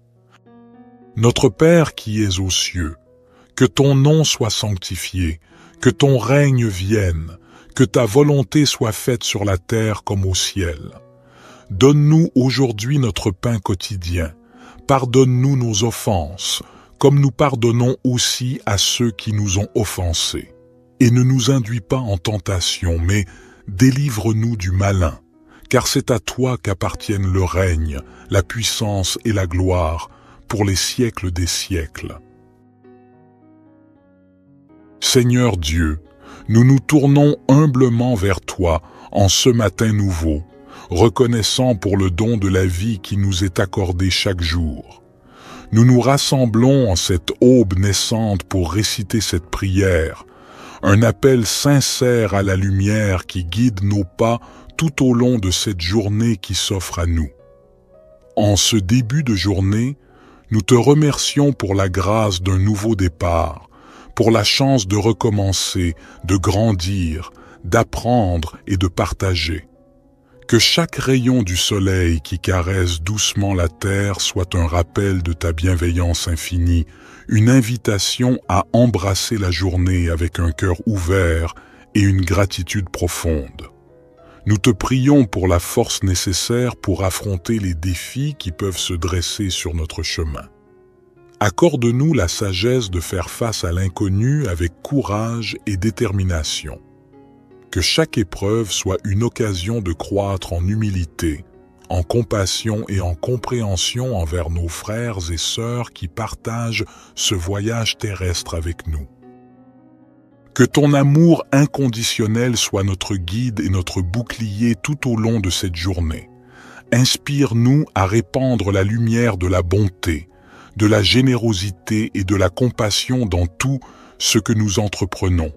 Notre Père qui es aux cieux, que ton nom soit sanctifié, que ton règne vienne, que ta volonté soit faite sur la terre comme au ciel. Donne-nous aujourd'hui notre pain quotidien. Pardonne-nous nos offenses, comme nous pardonnons aussi à ceux qui nous ont offensés. Et ne nous induis pas en tentation, mais délivre-nous du malin, car c'est à toi qu'appartiennent le règne, la puissance et la gloire, pour les siècles des siècles. Seigneur Dieu, nous nous tournons humblement vers toi en ce matin nouveau, reconnaissant pour le don de la vie qui nous est accordé chaque jour. Nous nous rassemblons en cette aube naissante pour réciter cette prière, un appel sincère à la lumière qui guide nos pas tout au long de cette journée qui s'offre à nous. En ce début de journée, nous te remercions pour la grâce d'un nouveau départ, pour la chance de recommencer, de grandir, d'apprendre et de partager. Que chaque rayon du soleil qui caresse doucement la terre soit un rappel de ta bienveillance infinie, une invitation à embrasser la journée avec un cœur ouvert et une gratitude profonde. Nous te prions pour la force nécessaire pour affronter les défis qui peuvent se dresser sur notre chemin. Accorde-nous la sagesse de faire face à l'inconnu avec courage et détermination. Que chaque épreuve soit une occasion de croître en humilité, en compassion et en compréhension envers nos frères et sœurs qui partagent ce voyage terrestre avec nous. Que ton amour inconditionnel soit notre guide et notre bouclier tout au long de cette journée. Inspire-nous à répandre la lumière de la bonté, de la générosité et de la compassion dans tout ce que nous entreprenons.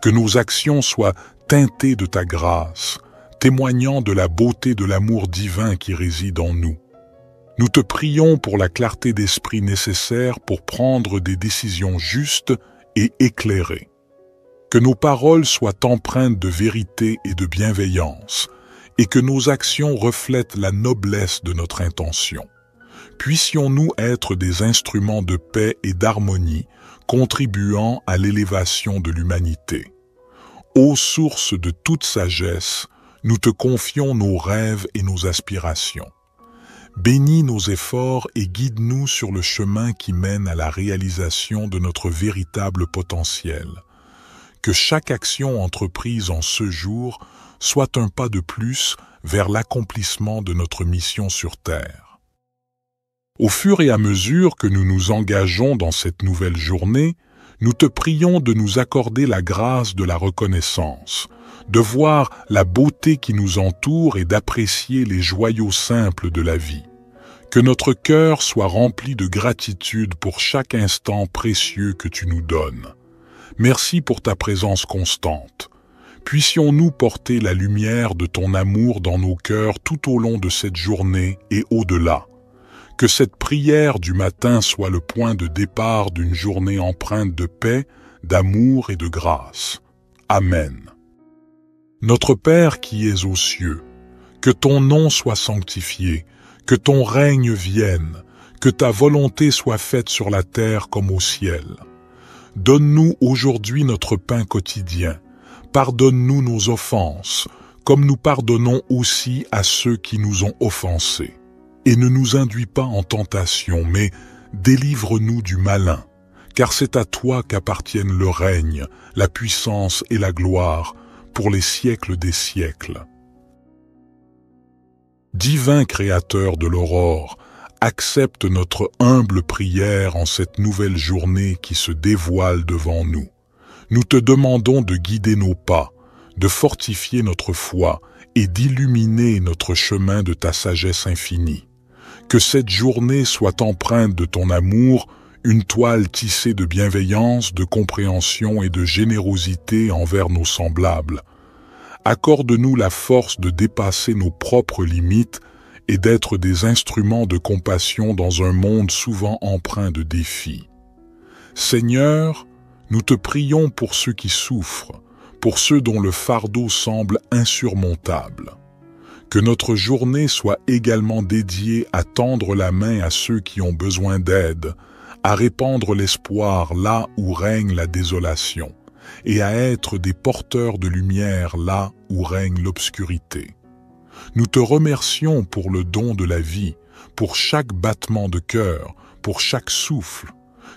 Que nos actions soient teintées de ta grâce, témoignant de la beauté de l'amour divin qui réside en nous. Nous te prions pour la clarté d'esprit nécessaire pour prendre des décisions justes et éclairées. Que nos paroles soient empreintes de vérité et de bienveillance, et que nos actions reflètent la noblesse de notre intention. Puissions-nous être des instruments de paix et d'harmonie, contribuant à l'élévation de l'humanité. Ô source de toute sagesse, nous te confions nos rêves et nos aspirations. Bénis nos efforts et guide-nous sur le chemin qui mène à la réalisation de notre véritable potentiel. Que chaque action entreprise en ce jour soit un pas de plus vers l'accomplissement de notre mission sur Terre. Au fur et à mesure que nous nous engageons dans cette nouvelle journée, nous te prions de nous accorder la grâce de la reconnaissance, de voir la beauté qui nous entoure et d'apprécier les joyaux simples de la vie. Que notre cœur soit rempli de gratitude pour chaque instant précieux que tu nous donnes. Merci pour ta présence constante. Puissions-nous porter la lumière de ton amour dans nos cœurs tout au long de cette journée et au-delà. Que cette prière du matin soit le point de départ d'une journée empreinte de paix, d'amour et de grâce. Amen. Notre Père qui es aux cieux, que ton nom soit sanctifié, que ton règne vienne, que ta volonté soit faite sur la terre comme au ciel. Donne-nous aujourd'hui notre pain quotidien. Pardonne-nous nos offenses, comme nous pardonnons aussi à ceux qui nous ont offensés. Et ne nous induis pas en tentation, mais délivre-nous du malin, car c'est à toi qu'appartiennent le règne, la puissance et la gloire, pour les siècles des siècles. Divin Créateur de l'aurore, accepte notre humble prière en cette nouvelle journée qui se dévoile devant nous. Nous te demandons de guider nos pas, de fortifier notre foi et d'illuminer notre chemin de ta sagesse infinie. Que cette journée soit empreinte de ton amour, une toile tissée de bienveillance, de compréhension et de générosité envers nos semblables. Accorde-nous la force de dépasser nos propres limites et d'être des instruments de compassion dans un monde souvent empreint de défis. Seigneur, nous te prions pour ceux qui souffrent, pour ceux dont le fardeau semble insurmontable. Que notre journée soit également dédiée à tendre la main à ceux qui ont besoin d'aide, à répandre l'espoir là où règne la désolation, et à être des porteurs de lumière là où règne l'obscurité. Nous te remercions pour le don de la vie, pour chaque battement de cœur, pour chaque souffle.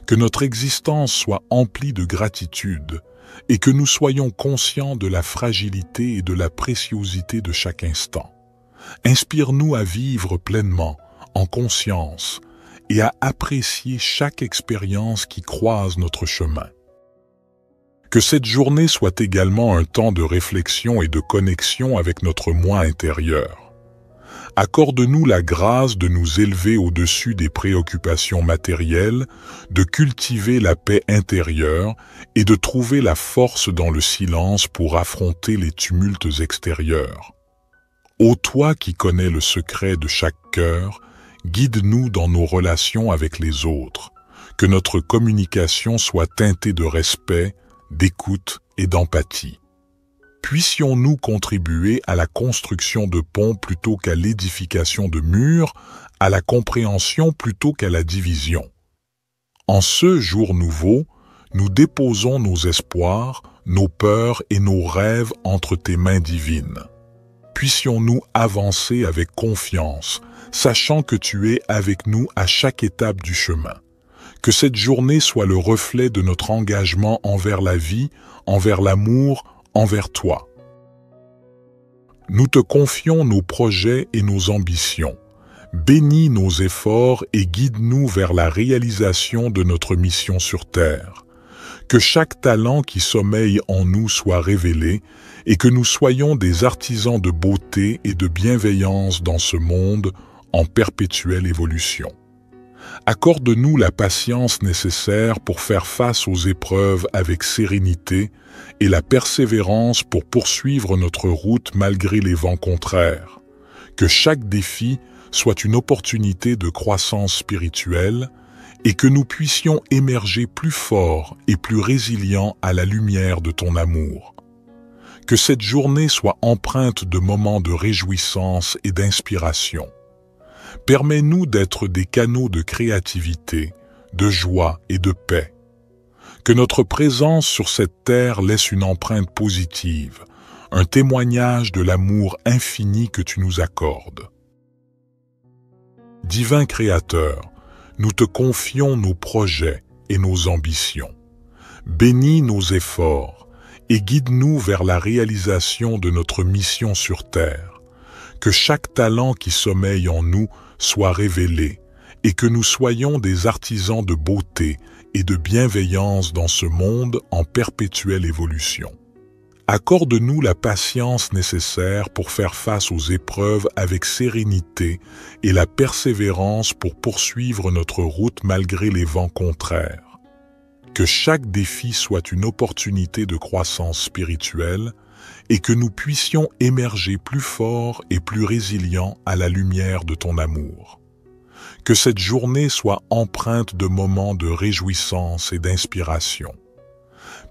Que notre existence soit emplie de gratitude et que nous soyons conscients de la fragilité et de la préciosité de chaque instant. Inspire-nous à vivre pleinement, en conscience, et à apprécier chaque expérience qui croise notre chemin. Que cette journée soit également un temps de réflexion et de connexion avec notre moi intérieur. Accorde-nous la grâce de nous élever au-dessus des préoccupations matérielles, de cultiver la paix intérieure et de trouver la force dans le silence pour affronter les tumultes extérieurs. Ô toi qui connais le secret de chaque cœur, guide-nous dans nos relations avec les autres. Que notre communication soit teintée de respect, d'écoute et d'empathie. Puissions-nous contribuer à la construction de ponts plutôt qu'à l'édification de murs, à la compréhension plutôt qu'à la division. En ce jour nouveau, nous déposons nos espoirs, nos peurs et nos rêves entre tes mains divines. Puissions-nous avancer avec confiance, sachant que tu es avec nous à chaque étape du chemin. Que cette journée soit le reflet de notre engagement envers la vie, envers l'amour, envers toi. Nous te confions nos projets et nos ambitions. Bénis nos efforts et guide-nous vers la réalisation de notre mission sur terre. Que chaque talent qui sommeille en nous soit révélé et que nous soyons des artisans de beauté et de bienveillance dans ce monde en perpétuelle évolution. Accorde-nous la patience nécessaire pour faire face aux épreuves avec sérénité et la persévérance pour poursuivre notre route malgré les vents contraires. Que chaque défi soit une opportunité de croissance spirituelle et que nous puissions émerger plus forts et plus résilients à la lumière de ton amour. Que cette journée soit empreinte de moments de réjouissance et d'inspiration. Permets-nous d'être des canaux de créativité, de joie et de paix. Que notre présence sur cette terre laisse une empreinte positive, un témoignage de l'amour infini que tu nous accordes. Divin Créateur, nous te confions nos projets et nos ambitions. Bénis nos efforts et guide-nous vers la réalisation de notre mission sur terre. Que chaque talent qui sommeille en nous soit révélé et que nous soyons des artisans de beauté et de bienveillance dans ce monde en perpétuelle évolution. Accorde-nous la patience nécessaire pour faire face aux épreuves avec sérénité et la persévérance pour poursuivre notre route malgré les vents contraires. Que chaque défi soit une opportunité de croissance spirituelle et que nous puissions émerger plus forts et plus résilients à la lumière de ton amour. Que cette journée soit empreinte de moments de réjouissance et d'inspiration.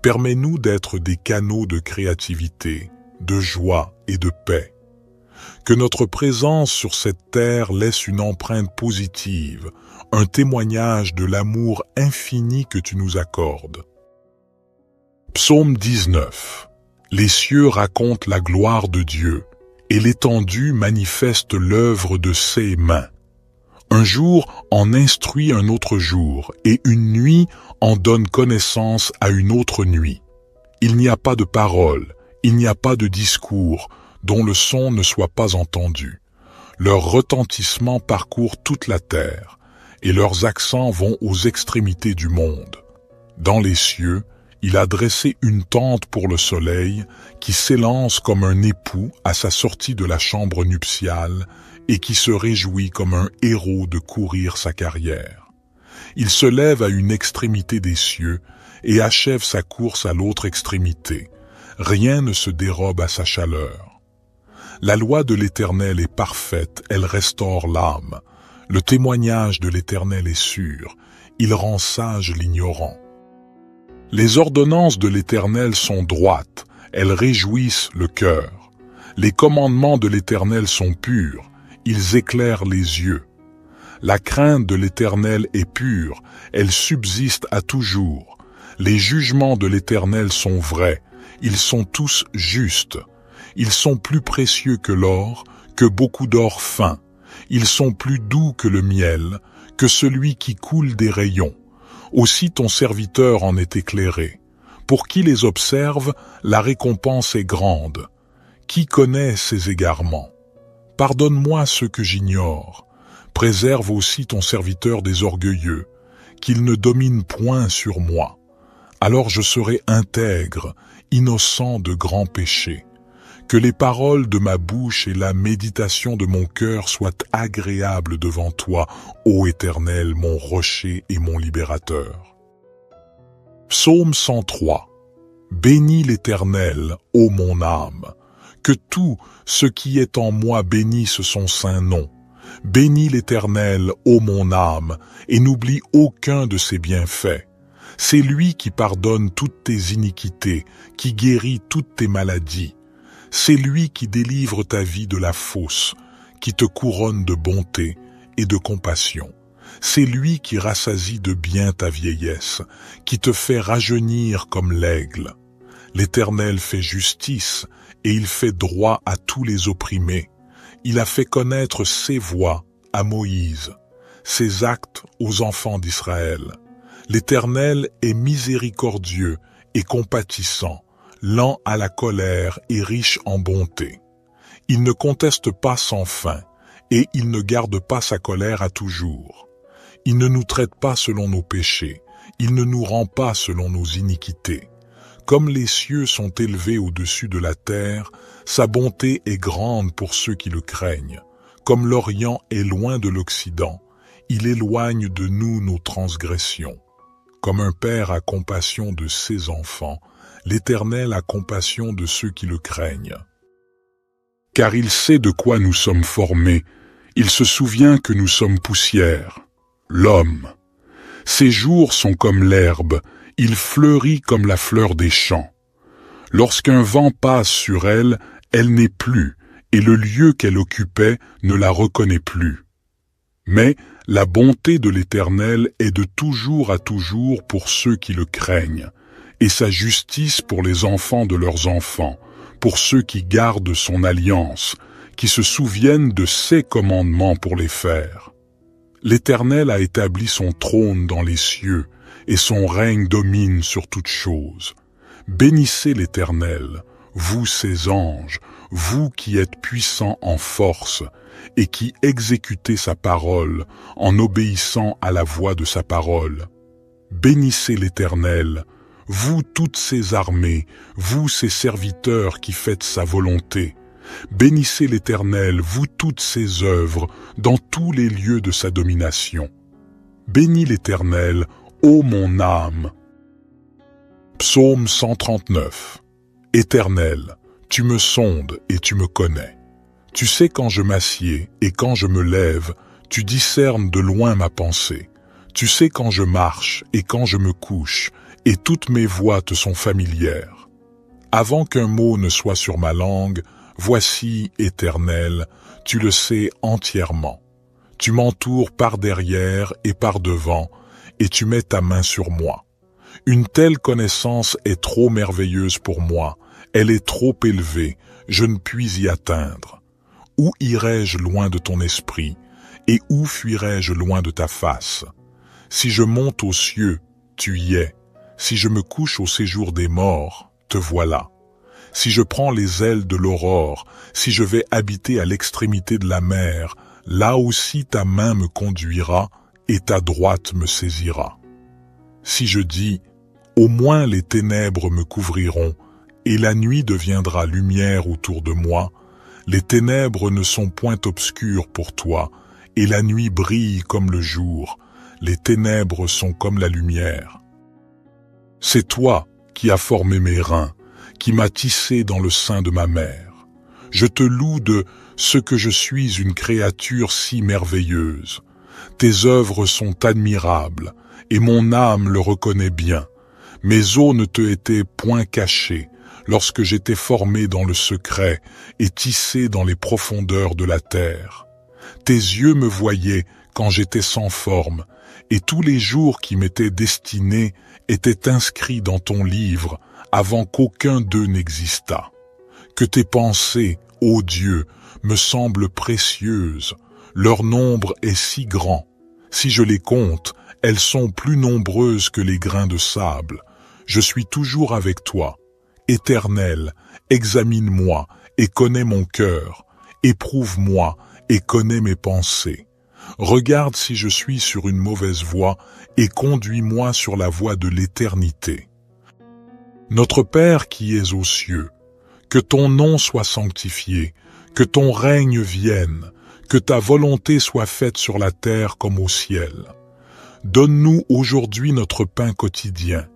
Permets-nous d'être des canaux de créativité, de joie et de paix. Que notre présence sur cette terre laisse une empreinte positive, un témoignage de l'amour infini que tu nous accordes. Psaume 19. Les cieux racontent la gloire de Dieu, et l'étendue manifeste l'œuvre de ses mains. Un jour en instruit un autre jour, et une nuit en donne connaissance à une autre nuit. Il n'y a pas de parole, il n'y a pas de discours, dont le son ne soit pas entendu. Leur retentissement parcourt toute la terre, et leurs accents vont aux extrémités du monde. Dans les cieux, il a dressé une tente pour le soleil, qui s'élance comme un époux à sa sortie de la chambre nuptiale, et qui se réjouit comme un héros de courir sa carrière. Il se lève à une extrémité des cieux, et achève sa course à l'autre extrémité. Rien ne se dérobe à sa chaleur. La loi de l'Éternel est parfaite, elle restaure l'âme. Le témoignage de l'Éternel est sûr, il rend sage l'ignorant. Les ordonnances de l'Éternel sont droites, elles réjouissent le cœur. Les commandements de l'Éternel sont purs, ils éclairent les yeux. La crainte de l'Éternel est pure, elle subsiste à toujours. Les jugements de l'Éternel sont vrais, ils sont tous justes. Ils sont plus précieux que l'or, que beaucoup d'or fin. Ils sont plus doux que le miel, que celui qui coule des rayons. Aussi ton serviteur en est éclairé. Pour qui les observe, la récompense est grande. Qui connaît ses égarements? Pardonne-moi ce que j'ignore. Préserve aussi ton serviteur des orgueilleux, qu'il ne domine point sur moi. Alors je serai intègre, innocent de grands péchés. Que les paroles de ma bouche et la méditation de mon cœur soient agréables devant toi, ô Éternel, mon rocher et mon libérateur. Psaume 103. Bénis l'Éternel, ô mon âme. Que tout ce qui est en moi bénisse son saint nom. Bénis l'Éternel, ô mon âme, et n'oublie aucun de ses bienfaits. C'est lui qui pardonne toutes tes iniquités, qui guérit toutes tes maladies. C'est lui qui délivre ta vie de la fosse, qui te couronne de bonté et de compassion. C'est lui qui rassasie de bien ta vieillesse, qui te fait rajeunir comme l'aigle. L'Éternel fait justice et il fait droit à tous les opprimés. Il a fait connaître ses voies à Moïse, ses actes aux enfants d'Israël. L'Éternel est miséricordieux et compatissant, lent à la colère et riche en bonté. Il ne conteste pas sans fin, et il ne garde pas sa colère à toujours. Il ne nous traite pas selon nos péchés, il ne nous rend pas selon nos iniquités. Comme les cieux sont élevés au-dessus de la terre, sa bonté est grande pour ceux qui le craignent. Comme l'Orient est loin de l'Occident, il éloigne de nous nos transgressions. Comme un père a compassion de ses enfants, l'Éternel a compassion de ceux qui le craignent. Car il sait de quoi nous sommes formés, il se souvient que nous sommes poussière. L'homme. Ses jours sont comme l'herbe, il fleurit comme la fleur des champs. Lorsqu'un vent passe sur elle, elle n'est plus, et le lieu qu'elle occupait ne la reconnaît plus. Mais la bonté de l'Éternel est de toujours à toujours pour ceux qui le craignent, et sa justice pour les enfants de leurs enfants, pour ceux qui gardent son alliance, qui se souviennent de ses commandements pour les faire. L'Éternel a établi son trône dans les cieux, et son règne domine sur toutes choses. Bénissez l'Éternel, vous ses anges, vous qui êtes puissants en force, et qui exécutez sa parole en obéissant à la voix de sa parole. Bénissez l'Éternel, vous toutes ses armées, vous ses serviteurs qui faites sa volonté. Bénissez l'Éternel, vous toutes ses œuvres, dans tous les lieux de sa domination. Bénis l'Éternel, ô mon âme. Psaume 139. Éternel, tu me sondes et tu me connais. Tu sais quand je m'assieds et quand je me lève, Tu discernes de loin ma pensée. Tu sais quand je marche et quand je me couche, et toutes mes voies te sont familières. Avant qu'un mot ne soit sur ma langue, voici, Éternel, tu le sais entièrement. Tu m'entoures par derrière et par devant, et tu mets ta main sur moi. Une telle connaissance est trop merveilleuse pour moi, elle est trop élevée, je ne puis y atteindre. Où irai-je loin de ton esprit, et où fuirai-je loin de ta face? Si je monte aux cieux, tu y es. Si je me couche au séjour des morts, te voilà. Si je prends les ailes de l'aurore, si je vais habiter à l'extrémité de la mer, là aussi ta main me conduira et ta droite me saisira. Si je dis, au moins les ténèbres me couvriront, et la nuit deviendra lumière autour de moi, les ténèbres ne sont point obscures pour toi, et la nuit brille comme le jour, les ténèbres sont comme la lumière. C'est toi qui as formé mes reins, qui m'as tissé dans le sein de ma mère. Je te loue de ce que je suis une créature si merveilleuse. Tes œuvres sont admirables, et mon âme le reconnaît bien. Mes os ne te étaient point cachés, lorsque j'étais formé dans le secret et tissé dans les profondeurs de la terre. Tes yeux me voyaient quand j'étais sans forme, et tous les jours qui m'étaient destinés étaient inscrits dans ton livre avant qu'aucun d'eux n'existât. Que tes pensées, ô Dieu, me semblent précieuses, leur nombre est si grand. Si je les compte, elles sont plus nombreuses que les grains de sable. Je suis toujours avec toi. Éternel, examine-moi et connais mon cœur. Éprouve-moi et connais mes pensées. Regarde si je suis sur une mauvaise voie et conduis-moi sur la voie de l'éternité. Notre Père qui es aux cieux, que ton nom soit sanctifié, que ton règne vienne, que ta volonté soit faite sur la terre comme au ciel. Donne-nous aujourd'hui notre pain quotidien.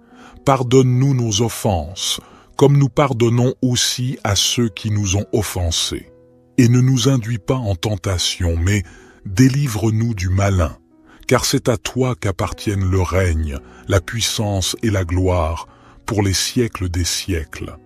Pardonne-nous nos offenses, comme nous pardonnons aussi à ceux qui nous ont offensés. Et ne nous induis pas en tentation, mais délivre-nous du malin, car c'est à toi qu'appartiennent le règne, la puissance et la gloire, pour les siècles des siècles.